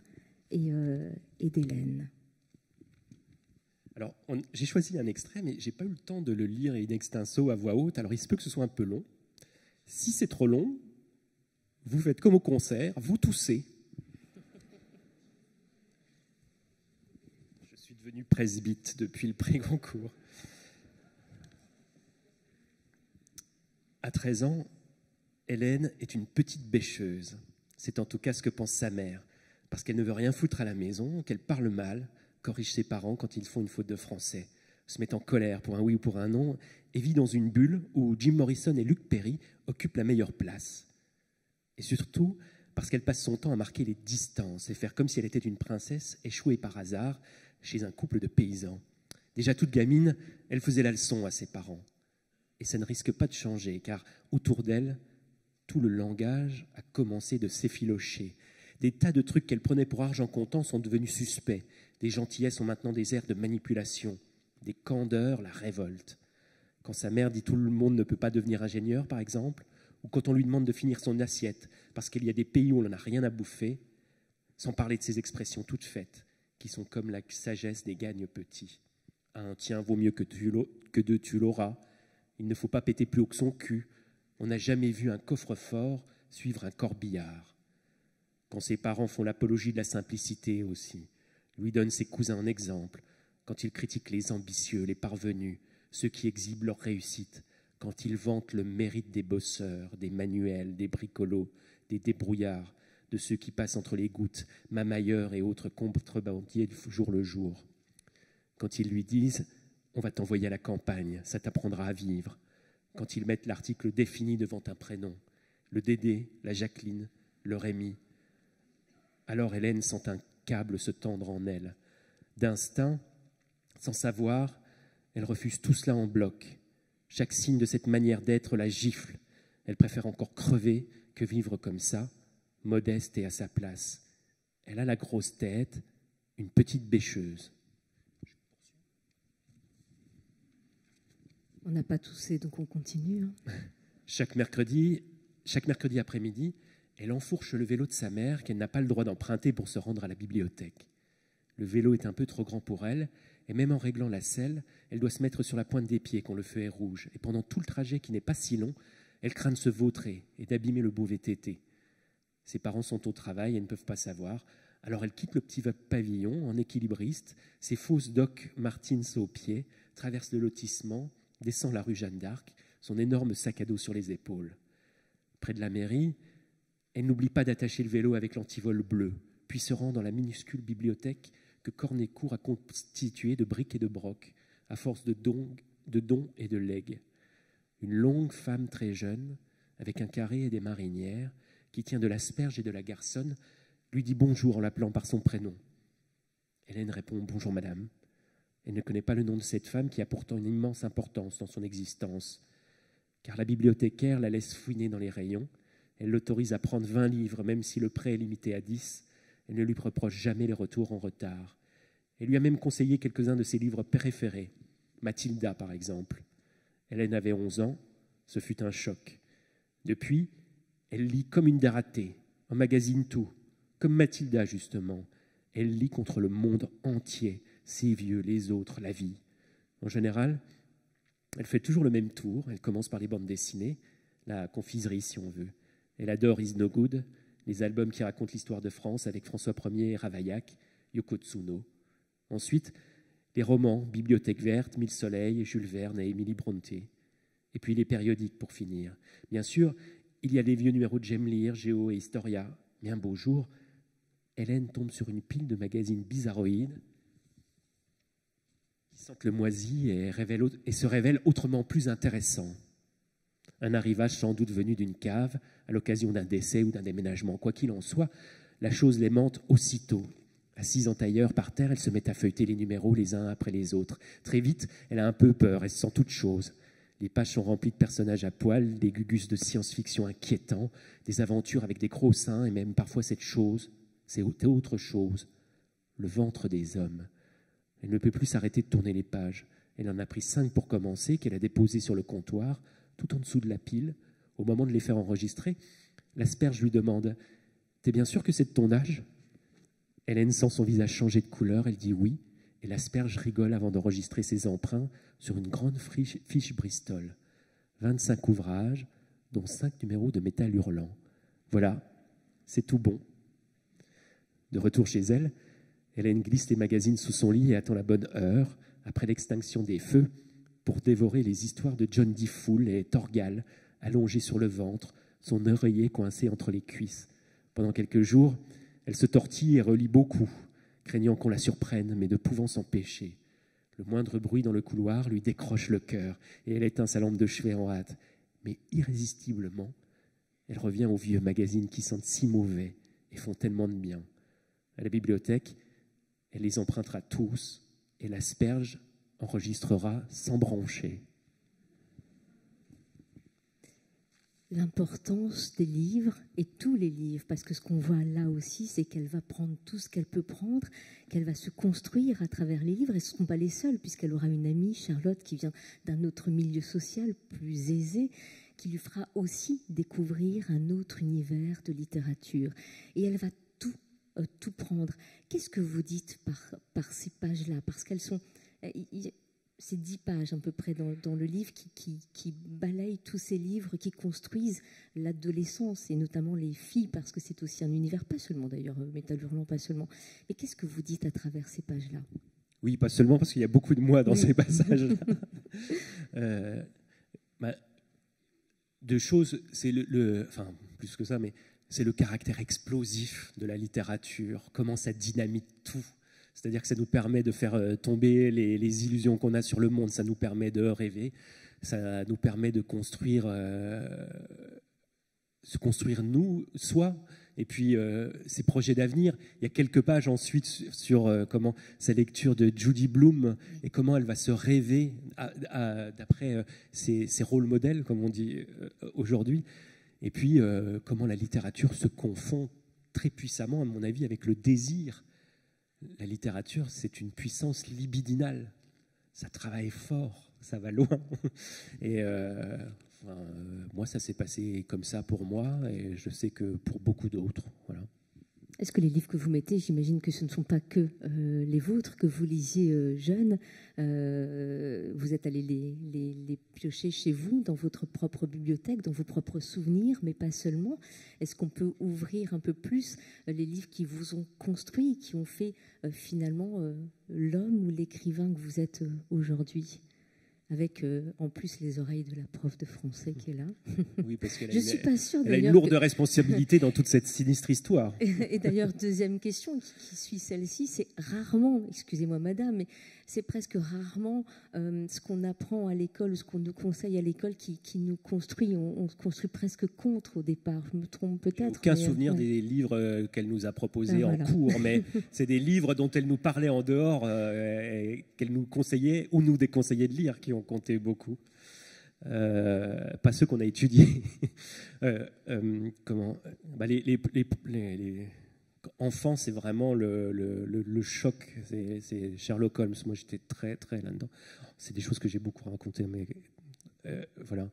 et d'Hélène. Alors, j'ai choisi un extrait, mais je n'ai pas eu le temps de le lire in extenso à voix haute, alors il se peut que ce soit un peu long. Si c'est trop long, vous faites comme au concert, vous toussez. Je suis devenu presbyte depuis le prix Goncourt. À 13 ans, Hélène est une petite bêcheuse. C'est en tout cas ce que pense sa mère, parce qu'elle ne veut rien foutre à la maison, qu'elle parle mal, corrige ses parents quand ils font une faute de français, se met en colère pour un oui ou pour un non, et vit dans une bulle où Jim Morrison et Luc Perry occupent la meilleure place. Et surtout, parce qu'elle passe son temps à marquer les distances et faire comme si elle était une princesse échouée par hasard chez un couple de paysans. Déjà toute gamine, elle faisait la leçon à ses parents. Et ça ne risque pas de changer, car autour d'elle, tout le langage a commencé de s'effilocher. Des tas de trucs qu'elle prenait pour argent comptant sont devenus suspects. Des gentillesses ont maintenant des airs de manipulation. Des candeurs la révoltent. Quand sa mère dit tout le monde ne peut pas devenir ingénieur, par exemple, ou quand on lui demande de finir son assiette parce qu'il y a des pays où on n'en a rien à bouffer, sans parler de ces expressions toutes faites, qui sont comme la sagesse des gagnes petits. Un tien vaut mieux que deux tu l'auras. Il ne faut pas péter plus haut que son cul. On n'a jamais vu un coffre-fort suivre un corbillard. Quand ses parents font l'apologie de la simplicité aussi, lui donnent ses cousins en exemple, quand ils critiquent les ambitieux, les parvenus, ceux qui exhibent leur réussite, quand ils vantent le mérite des bosseurs, des manuels, des bricolos, des débrouillards, de ceux qui passent entre les gouttes, mamailleurs et autres contrebandiers du jour le jour. Quand ils lui disent « on va t'envoyer à la campagne, ça t'apprendra à vivre », quand ils mettent l'article défini devant un prénom, le Dédé, la Jacqueline, le Rémi, alors Hélène sent un câble se tendre en elle. D'instinct, sans savoir, elle refuse tout cela en bloc. Chaque signe de cette manière d'être la gifle. Elle préfère encore crever que vivre comme ça, modeste et à sa place. Elle a la grosse tête, une petite bêcheuse. On n'a pas toussé, donc on continue. Hein. Chaque mercredi après-midi, elle enfourche le vélo de sa mère qu'elle n'a pas le droit d'emprunter pour se rendre à la bibliothèque. Le vélo est un peu trop grand pour elle, et même en réglant la selle, elle doit se mettre sur la pointe des pieds quand le feu est rouge. Et pendant tout le trajet qui n'est pas si long, elle craint de se vautrer et d'abîmer le beau VTT. Ses parents sont au travail et ne peuvent pas savoir. Alors elle quitte le petit pavillon en équilibriste, ses fausses Doc Martens aux pieds, traverse le lotissement, descend la rue Jeanne d'Arc, son énorme sac à dos sur les épaules. Près de la mairie, elle n'oublie pas d'attacher le vélo avec l'antivol bleu, puis se rend dans la minuscule bibliothèque que Cornécourt a constituée de briques et de brocs, à force de dons et de legs. Une longue femme très jeune, avec un carré et des marinières, qui tient de l'asperge et de la garçonne, lui dit bonjour en l'appelant par son prénom. Hélène répond « Bonjour madame ». Elle ne connaît pas le nom de cette femme qui a pourtant une immense importance dans son existence, car la bibliothécaire la laisse fouiner dans les rayons. Elle l'autorise à prendre 20 livres, même si le prêt est limité à 10. Elle ne lui reproche jamais les retours en retard. Elle lui a même conseillé quelques-uns de ses livres préférés. Mathilda, par exemple. Hélène avait 11 ans. Ce fut un choc. Depuis, elle lit comme une dératée, emmagasine tout, comme Mathilda, justement. Elle lit contre le monde entier, ses vieux, les autres, la vie. En général, elle fait toujours le même tour. Elle commence par les bandes dessinées, la confiserie, si on veut. Elle adore Is No Good, les albums qui racontent l'histoire de France avec François Ier et Ravaillac, Yoko Tsuno. Ensuite, les romans, Bibliothèque verte, Mille soleils, Jules Verne et Émilie Brontë. Et puis les périodiques pour finir. Bien sûr, il y a les vieux numéros de J'aime lire, Géo et Historia. Mais un beau jour, Hélène tombe sur une pile de magazines bizarroïdes qui sentent le moisi et se révèlent autrement plus intéressants. Un arrivage sans doute venu d'une cave, à l'occasion d'un décès ou d'un déménagement. Quoi qu'il en soit, la chose l'aimante aussitôt. Assise en tailleur par terre, elle se met à feuilleter les numéros les uns après les autres. Très vite, elle a un peu peur, elle sent toute chose. Les pages sont remplies de personnages à poil, des gugus de science-fiction inquiétants, des aventures avec des gros seins, et même parfois cette chose, c'est autre chose, le ventre des hommes. Elle ne peut plus s'arrêter de tourner les pages. Elle en a pris 5 pour commencer, qu'elle a déposées sur le comptoir, tout en dessous de la pile. Au moment de les faire enregistrer, l'asperge lui demande « T'es bien sûr que c'est de ton âge ?» Hélène sent son visage changer de couleur, elle dit oui, et l'asperge rigole avant d'enregistrer ses emprunts sur une grande fiche Bristol. 25 ouvrages, dont 5 numéros de métal hurlant. Voilà, c'est tout bon. De retour chez elle, Hélène glisse les magazines sous son lit et attend la bonne heure, après l'extinction des feux, pour dévorer les histoires de John D. Fool et Torgal, allongés sur le ventre, son oreiller coincé entre les cuisses. Pendant quelques jours, elle se tortille et relit beaucoup, craignant qu'on la surprenne, mais ne pouvant s'empêcher. Le moindre bruit dans le couloir lui décroche le cœur, et elle éteint sa lampe de chevet en hâte. Mais irrésistiblement, elle revient aux vieux magazines qui sentent si mauvais et font tellement de bien. À la bibliothèque, elle les empruntera tous, et l'asperge enregistrera sans brancher. L'importance des livres, et tous les livres, parce que ce qu'on voit là aussi, c'est qu'elle va prendre tout ce qu'elle peut prendre, qu'elle va se construire à travers les livres, et ce ne seront pas les seuls, puisqu'elle aura une amie, Charlotte, qui vient d'un autre milieu social, plus aisé, qui lui fera aussi découvrir un autre univers de littérature. Et elle va tout prendre. Qu'est-ce que vous dites par ces pages-là? Parce qu'elles sont... C'est 10 pages à peu près dans le livre qui balayent tous ces livres qui construisent l'adolescence et notamment les filles, parce que c'est aussi un univers, pas seulement d'ailleurs, Métal Hurlant, pas seulement. Mais qu'est-ce que vous dites à travers ces pages-là? Oui, pas seulement, parce qu'il y a beaucoup de moi dans ces passages-là. Deux choses, c'est enfin, plus que ça, mais c'est le caractère explosif de la littérature, comment ça dynamite tout. C'est-à-dire que ça nous permet de faire tomber les illusions qu'on a sur le monde, ça nous permet de rêver, ça nous permet de construire, se construire nous, soi, et puis ses projets d'avenir. Il y a quelques pages ensuite sur comment sa lecture de Judy Blume et comment elle va se rêver d'après ses rôles modèles, comme on dit aujourd'hui, et puis comment la littérature se confond très puissamment, à mon avis, avec le désir. La littérature, c'est une puissance libidinale. ça travaille fort, ça va loin. Et moi, ça s'est passé comme ça pour moi, et je sais que pour beaucoup d'autres, voilà. Est-ce que les livres que vous mettez, j'imagine que ce ne sont pas que les vôtres, que vous lisiez jeunes, vous êtes allé les piocher chez vous, dans votre propre bibliothèque, dans vos propres souvenirs, mais pas seulement. Est-ce qu'on peut ouvrir un peu plus les livres qui vous ont construit, qui ont fait finalement l'homme ou l'écrivain que vous êtes aujourd'hui ? Avec en plus les oreilles de la prof de français qui est là. Oui, parce qu'elle suis pas sûre, elle a une lourde responsabilité dans toute cette sinistre histoire. Et d'ailleurs, deuxième question qui suit celle-ci, c'est rarement, excusez-moi madame, mais c'est presque rarement ce qu'on apprend à l'école, ce qu'on nous conseille à l'école qui nous construit. On se construit presque contre au départ. Je me trompe peut-être. Aucun souvenir des livres qu'elle nous a proposés en cours, mais c'est des livres dont elle nous parlait en dehors, qu'elle nous conseillait ou nous déconseillait de lire, qui ont compté beaucoup. Pas ceux qu'on a étudiés. Les enfants, c'est vraiment le choc. C'est Sherlock Holmes. Moi, j'étais très, très là-dedans. C'est des choses que j'ai beaucoup racontées, mais voilà.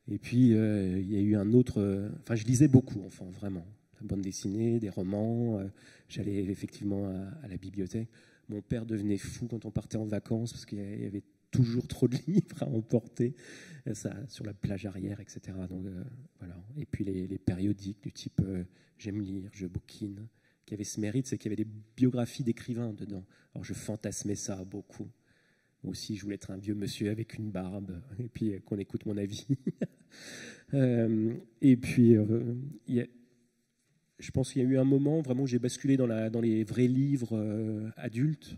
Et puis, il y a eu un autre... Enfin, je lisais beaucoup, enfant, vraiment. La bande dessinée, des romans. J'allais effectivement à la bibliothèque. Mon père devenait fou quand on partait en vacances parce qu'il y avait toujours trop de livres à emporter, ça, sur la plage arrière, etc. Donc, voilà. Et puis les périodiques du type j'aime lire, je bouquine, qui avaient ce mérite, c'est qu'il y avait des biographies d'écrivains dedans. Alors je fantasmais ça beaucoup. Moi aussi, je voulais être un vieux monsieur avec une barbe, et puis qu'on écoute mon avis. Et puis, je pense qu'il y a eu un moment vraiment où j'ai basculé dans les vrais livres adultes.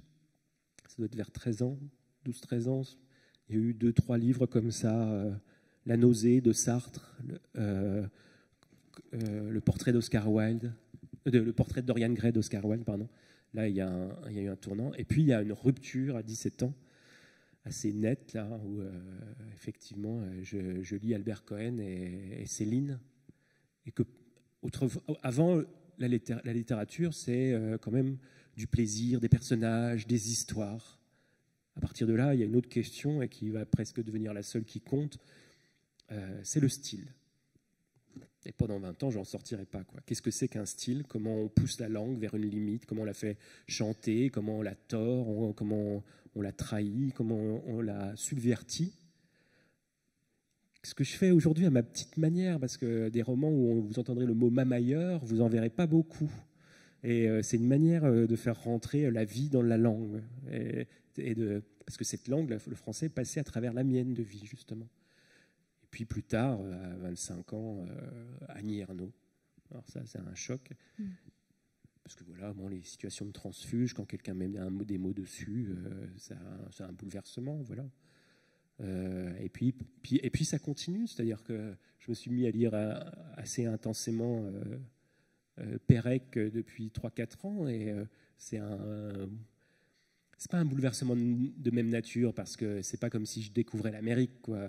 Ça doit être vers 13 ans. 12-13 ans, il y a eu 2-3 livres comme ça, La nausée de Sartre, le portrait d'Oscar Wilde, le portrait de Dorian Gray d'Oscar Wilde, pardon. Là, il y a eu un tournant. Et puis, il y a une rupture à 17 ans, assez nette, là, où effectivement, je lis Albert Cohen et Céline. Et que, avant, la littérature, c'est quand même du plaisir, des personnages, des histoires. À partir de là, il y a une autre question et qui va presque devenir la seule qui compte, c'est le style. Et pendant 20 ans, je n'en sortirai pas, quoi. Qu'est-ce que c'est qu'un style? Comment on pousse la langue vers une limite? Comment on la fait chanter? Comment on la tord? Comment on la trahit? Comment on la subvertit? Ce que je fais aujourd'hui à ma petite manière, parce que des romans où vous entendrez le mot mamailleur, vous n'en verrez pas beaucoup. Et c'est une manière de faire rentrer la vie dans la langue. Parce que cette langue, le français, passait à travers la mienne de vie, justement. Et puis plus tard, à 25 ans, Annie Ernaux. Alors ça, c'est un choc. Parce que voilà, bon, les situations de transfuge, quand quelqu'un met des mots dessus, c'est un bouleversement, voilà. Et puis ça continue, c'est-à-dire que je me suis mis à lire assez intensément Pérec depuis 3-4 ans, et c'est pas un bouleversement de même nature, parce que c'est pas comme si je découvrais l'Amérique, quoi.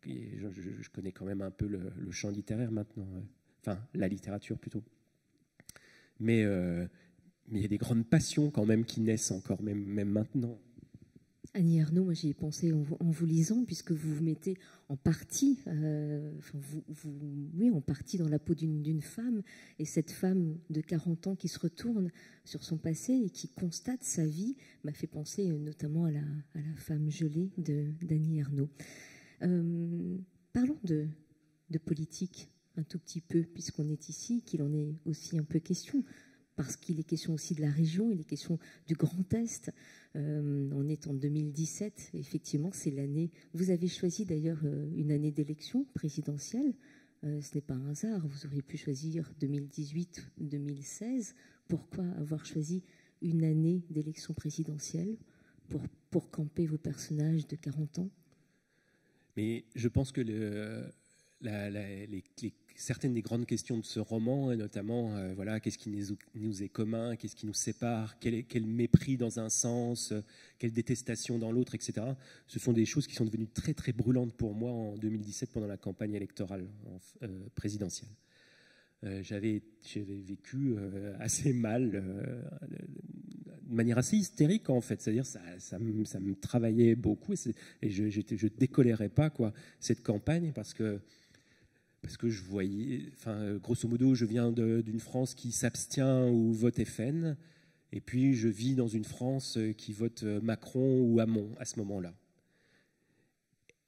Je connais quand même un peu le champ littéraire maintenant, enfin la littérature plutôt. Mais il y a des grandes passions quand même qui naissent encore, même maintenant. Annie Ernaux, moi j'y ai pensé en vous lisant, puisque vous vous mettez en partie, en partie dans la peau d'une femme, et cette femme de 40 ans qui se retourne sur son passé et qui constate sa vie m'a fait penser notamment à la femme gelée d'Annie Ernaux. Parlons de politique un tout petit peu, puisqu'on est ici, qu'il en est aussi un peu question, parce qu'il est question aussi de la région, il est question du Grand Est. On est en 2017, effectivement, c'est l'année... Vous avez choisi d'ailleurs une année d'élection présidentielle. Ce n'est pas un hasard, vous auriez pu choisir 2018-2016. Pourquoi avoir choisi une année d'élection présidentielle pour camper vos personnages de 40 ans? Mais je pense que certaines des grandes questions de ce roman, et notamment, voilà, qu'est-ce qui nous est commun, qu'est-ce qui nous sépare, quel mépris dans un sens, quelle détestation dans l'autre, etc. Ce sont des choses qui sont devenues très, très brûlantes pour moi en 2017 pendant la campagne électorale présidentielle. J'avais vécu assez mal de manière assez hystérique, en fait. C'est-à-dire ça me travaillait beaucoup et je décolérais pas, quoi, cette campagne, parce que je voyais, enfin, grosso modo, je viens d'une France qui s'abstient ou vote FN, et puis je vis dans une France qui vote Macron ou Hamon à ce moment-là.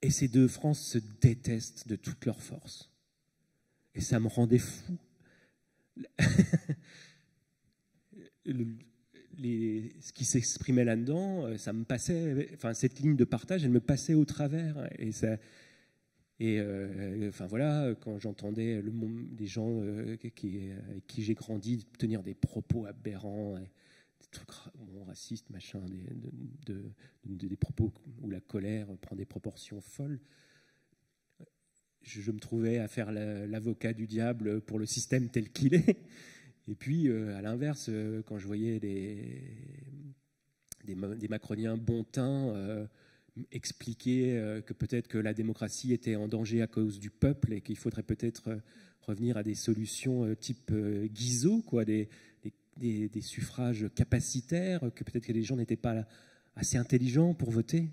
Et ces deux France se détestent de toute leur force. Et ça me rendait fou. Ce qui s'exprimait là-dedans, ça me passait, enfin, cette ligne de partage, elle me passait au travers. Enfin voilà, quand j'entendais des gens avec qui j'ai grandi tenir des propos aberrants, des trucs racistes, machin, des propos où la colère prend des proportions folles, je me trouvais à faire l'avocat du diable pour le système tel qu'il est. Et puis, à l'inverse, quand je voyais des macroniens bon teint expliquer que peut-être que la démocratie était en danger à cause du peuple et qu'il faudrait peut-être revenir à des solutions type Guizot, quoi, des suffrages capacitaires, que peut-être que les gens n'étaient pas assez intelligents pour voter.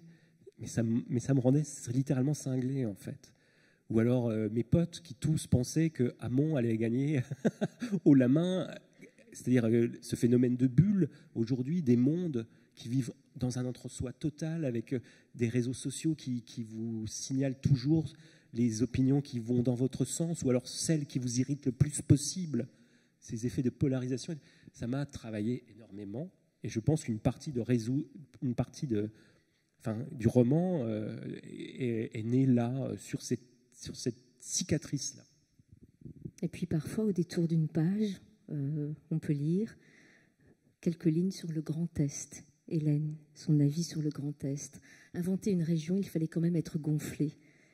Mais ça me rendait littéralement cinglé, en fait. Ou alors mes potes qui tous pensaient que Hamon allait gagner haut la main, c'est-à-dire ce phénomène de bulle, aujourd'hui, des mondes qui vivent dans un entre-soi total, avec des réseaux sociaux qui vous signalent toujours les opinions qui vont dans votre sens, ou alors celles qui vous irritent le plus possible. Ces effets de polarisation, ça m'a travaillé énormément, et je pense qu'une partie du roman est née là, sur cette cicatrice-là. Et puis parfois, au détour d'une page, on peut lire quelques lignes sur le Grand Est. Hélène, son avis sur le Grand Est. Inventer une région, il fallait quand même être gonflé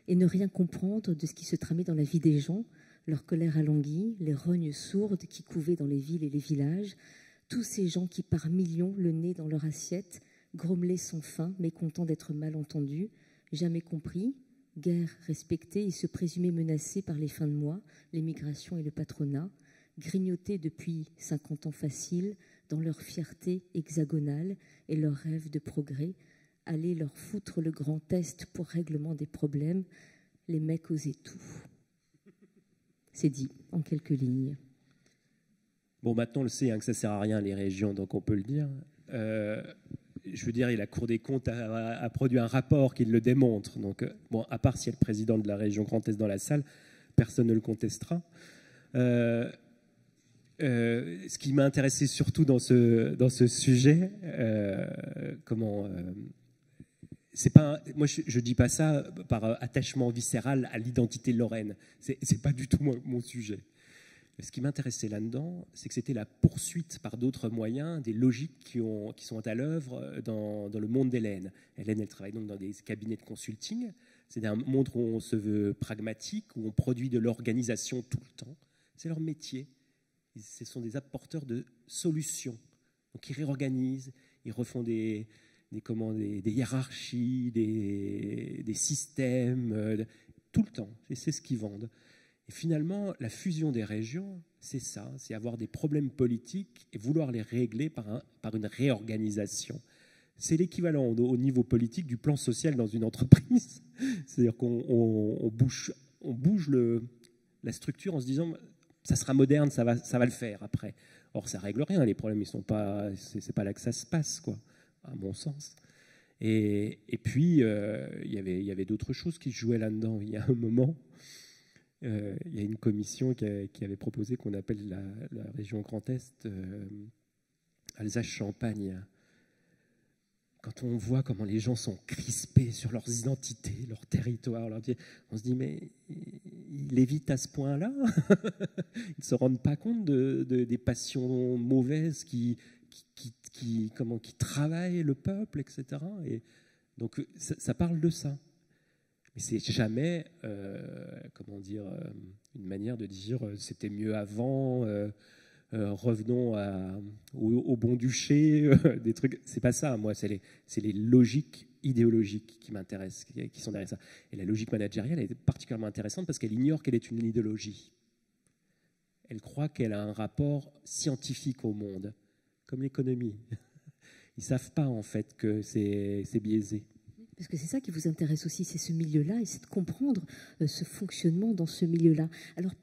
et ne rien comprendre de ce qui se tramait dans la vie des gens, leur colère alanguie, les rognes sourdes qui couvaient dans les villes et les villages, tous ces gens qui par millions, le nez dans leur assiette, grommelaient sans fin, mécontents d'être mal entendus, jamais compris, guère respectés et se présumaient menacés par les fins de mois, l'émigration et le patronat, grignotés depuis 50 ans faciles dans leur fierté hexagonale et leur rêve de progrès, aller leur foutre le Grand Est pour règlement des problèmes, les mecs osaient tout. C'est dit en quelques lignes. Bon, maintenant on le sait, que ça ne sert à rien les régions, donc on peut le dire. Je veux dire, la Cour des comptes a produit un rapport qui le démontre. Donc, bon, à part s'il y a le président de la région Grand Est dans la salle, personne ne le contestera. Ce qui m'a intéressé surtout dans ce sujet, moi je dis pas ça par attachement viscéral à l'identité lorraine. C'est pas du tout mon sujet. Ce qui m'intéressait là-dedans, c'est que c'était la poursuite par d'autres moyens des logiques qui sont à l'œuvre dans le monde d'Hélène. Hélène, elle travaille donc dans des cabinets de consulting. C'est un monde où on se veut pragmatique, où on produit de l'organisation tout le temps. C'est leur métier. Ce sont des apporteurs de solutions. Donc ils réorganisent, ils refont des hiérarchies, des systèmes, tout le temps. Et c'est ce qu'ils vendent. Et finalement, la fusion des régions, c'est ça, c'est avoir des problèmes politiques et vouloir les régler par une réorganisation. C'est l'équivalent au niveau politique du plan social dans une entreprise. C'est-à-dire qu'on bouge la structure en se disant ça sera moderne, ça va le faire après. Or, ça règle rien, les problèmes, c'est pas là que ça se passe, quoi, à mon sens. Et puis, il y avait d'autres choses qui se jouaient là-dedans. Il y a un moment, il y a une commission qui avait proposé qu'on appelle la région Grand Est Alsace-Champagne. Quand on voit comment les gens sont crispés sur leurs identités, leur territoire, on se dit, mais ils évitent à ce point-là. Ils ne se rendent pas compte des passions mauvaises qui travaillent le peuple, etc. Et donc, ça parle de ça. Mais c'est jamais, une manière de dire c'était mieux avant, revenons au bon duché, des trucs. C'est pas ça, moi, c'est les logiques idéologiques qui m'intéressent, qui sont derrière ça. Et la logique managériale est particulièrement intéressante parce qu'elle ignore qu'elle est une idéologie. Elle croit qu'elle a un rapport scientifique au monde, comme l'économie. Ils ne savent pas, en fait, que c'est biaisé. Parce que c'est ça qui vous intéresse aussi, c'est ce milieu-là, et c'est de comprendre ce fonctionnement dans ce milieu-là. Alors,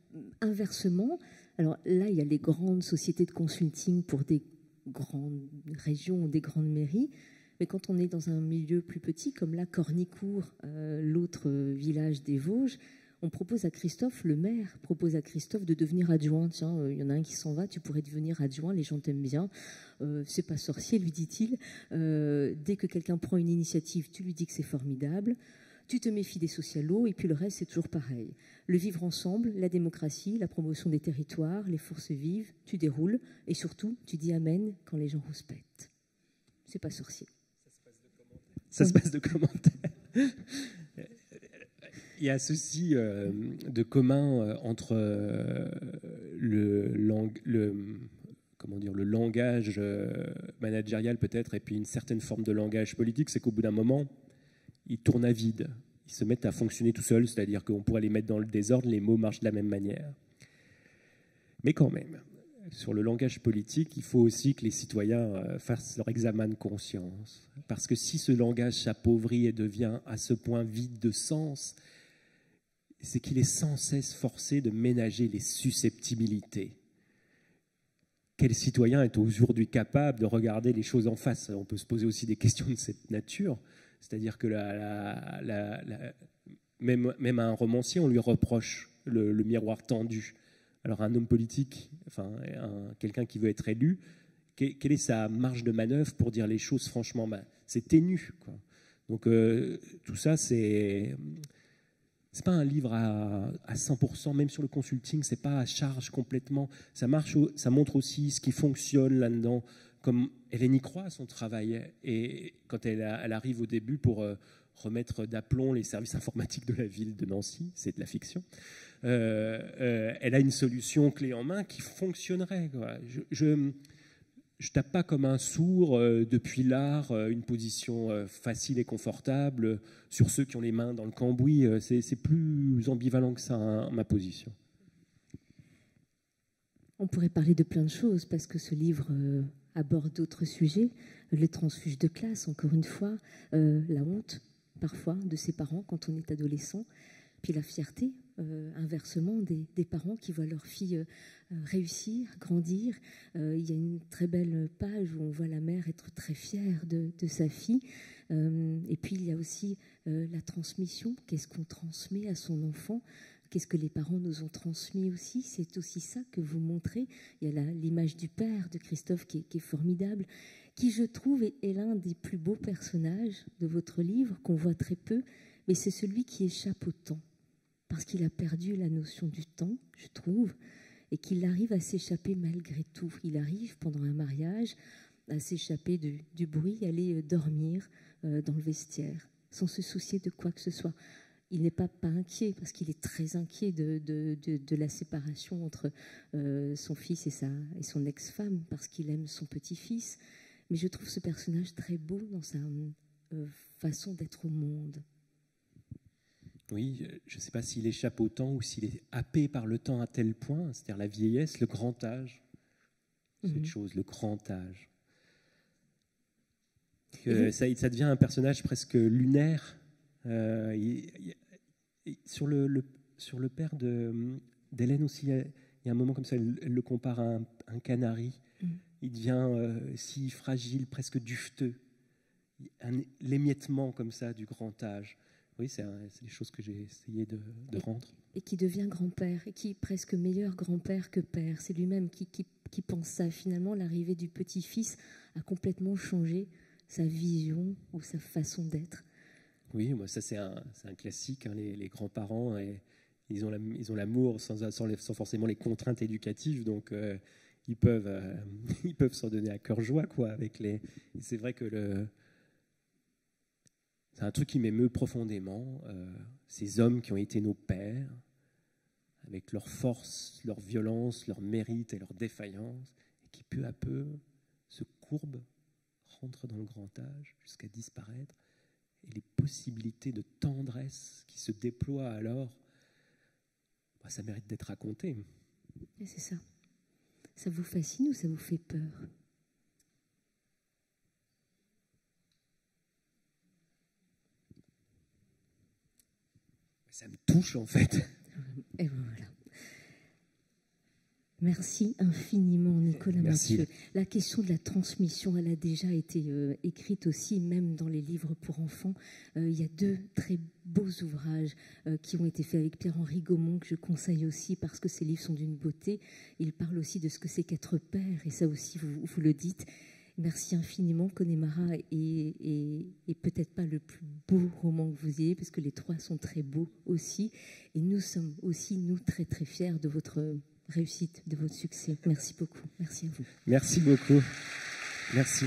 inversement, alors là, il y a les grandes sociétés de consulting pour des grandes régions ou des grandes mairies, mais quand on est dans un milieu plus petit, comme là, Cornicourt, l'autre village des Vosges, on propose à Christophe, le maire propose à Christophe de devenir adjoint. Tiens, il y en a un qui s'en va, tu pourrais devenir adjoint, les gens t'aiment bien. C'est pas sorcier, lui dit-il. Dès que quelqu'un prend une initiative, tu lui dis que c'est formidable. Tu te méfies des socialos, et puis le reste, c'est toujours pareil. Le vivre ensemble, la démocratie, la promotion des territoires, les forces vives, tu déroules, et surtout, tu dis amen quand les gens rouspètent. C'est pas sorcier. Ça se passe de commentaires. Il y a ceci de commun entre le langage managérial peut-être et puis une certaine forme de langage politique, c'est qu'au bout d'un moment, ils tournent à vide. Ils se mettent à fonctionner tout seuls, c'est-à-dire qu'on pourrait les mettre dans le désordre, les mots marchent de la même manière. Mais quand même, sur le langage politique, il faut aussi que les citoyens fassent leur examen de conscience. Parce que si ce langage s'appauvrit et devient à ce point vide de sens, c'est qu'il est sans cesse forcé de ménager les susceptibilité. Quel citoyen est aujourd'hui capable de regarder les choses en face? On peut se poser aussi des questions de cette nature. C'est-à-dire que même à un romancier, on lui reproche le miroir tendu. Alors un homme politique, enfin quelqu'un qui veut être élu, quelle est sa marge de manœuvre pour dire les choses franchement? C'est ténu, quoi. Donc tout ça, c'est pas un livre à 100%, même sur le consulting, c'est pas à charge complètement. Ça montre aussi ce qui fonctionne là-dedans. Comme Hélène y croit à son travail, et quand elle arrive au début pour remettre d'aplomb les services informatiques de la ville de Nancy, c'est de la fiction, elle a une solution clé en main qui fonctionnerait, quoi. Je tape pas comme un sourd depuis l'art une position facile et confortable sur ceux qui ont les mains dans le cambouis. C'est plus ambivalent que ça, hein, ma position. On pourrait parler de plein de choses parce que ce livre aborde d'autres sujets. Le transfuge de classe, encore une fois, la honte parfois de ses parents quand on est adolescent, puis la fierté, inversement, des parents qui voient leur fille réussir, grandir. Il y a une très belle page où on voit la mère être très fière de sa fille. Et puis il y a aussi la transmission. Qu'est-ce qu'on transmet à son enfant? Qu'est-ce que les parents nous ont transmis aussi? C'est aussi ça que vous montrez. Il y a l'image du père de Christophe qui est formidable, qui je trouve est l'un des plus beaux personnages de votre livre, qu'on voit très peu, mais c'est celui qui échappe au temps, parce qu'il a perdu la notion du temps, je trouve, et qu'il arrive à s'échapper malgré tout. Il arrive pendant un mariage à s'échapper du bruit, aller dormir dans le vestiaire, sans se soucier de quoi que ce soit. Il n'est pas inquiet, parce qu'il est très inquiet de la séparation entre son fils et son ex-femme, parce qu'il aime son petit-fils. Mais je trouve ce personnage très beau dans sa façon d'être au monde. Oui, je ne sais pas s'il échappe au temps ou s'il est happé par le temps à tel point, c'est-à-dire la vieillesse, le grand âge. Cette chose, le grand âge. Ça devient un personnage presque lunaire. Sur le père d'Hélène aussi, il y a un moment comme ça, elle le compare à un canari. Il devient si fragile, presque duveteux. L'émiettement comme ça du grand âge. Oui, c'est des choses que j'ai essayé de rendre. Et qui devient grand-père, et qui est presque meilleur grand-père que père. C'est lui-même qui pense ça. Finalement, l'arrivée du petit-fils a complètement changé sa vision ou sa façon d'être. Oui, moi, ça c'est un classique. Hein, les grands-parents, ils ont l'amour sans forcément les contraintes éducatives, donc ils peuvent s'en donner à cœur joie, quoi. C'est vrai que c'est un truc qui m'émeut profondément. Ces hommes qui ont été nos pères, avec leur force, leur violence, leur mérite et leur défaillance, et qui peu à peu se courbent, rentrent dans le grand âge jusqu'à disparaître. Et les possibilités de tendresse qui se déploient alors, ça mérite d'être raconté. Et c'est ça. Ça vous fascine ou ça vous fait peur? ça me touche en fait. Et voilà. Merci infiniment, Nicolas Mathieu. La question de la transmission, elle a déjà été écrite aussi, même dans les livres pour enfants. Il y a 2 très beaux ouvrages qui ont été faits avec Pierre-Henri Gaumont, que je conseille aussi parce que ces livres sont d'une beauté. Il parle aussi de ce que c'est qu'être père, et ça aussi, vous le dites. Merci infiniment. Connemara est peut-être pas le plus beau roman que vous ayez, parce que les 3 sont très beaux aussi. Et nous sommes aussi, nous, très très fiers de votre réussite, de votre succès. Merci beaucoup. Merci à vous. Merci beaucoup. Merci.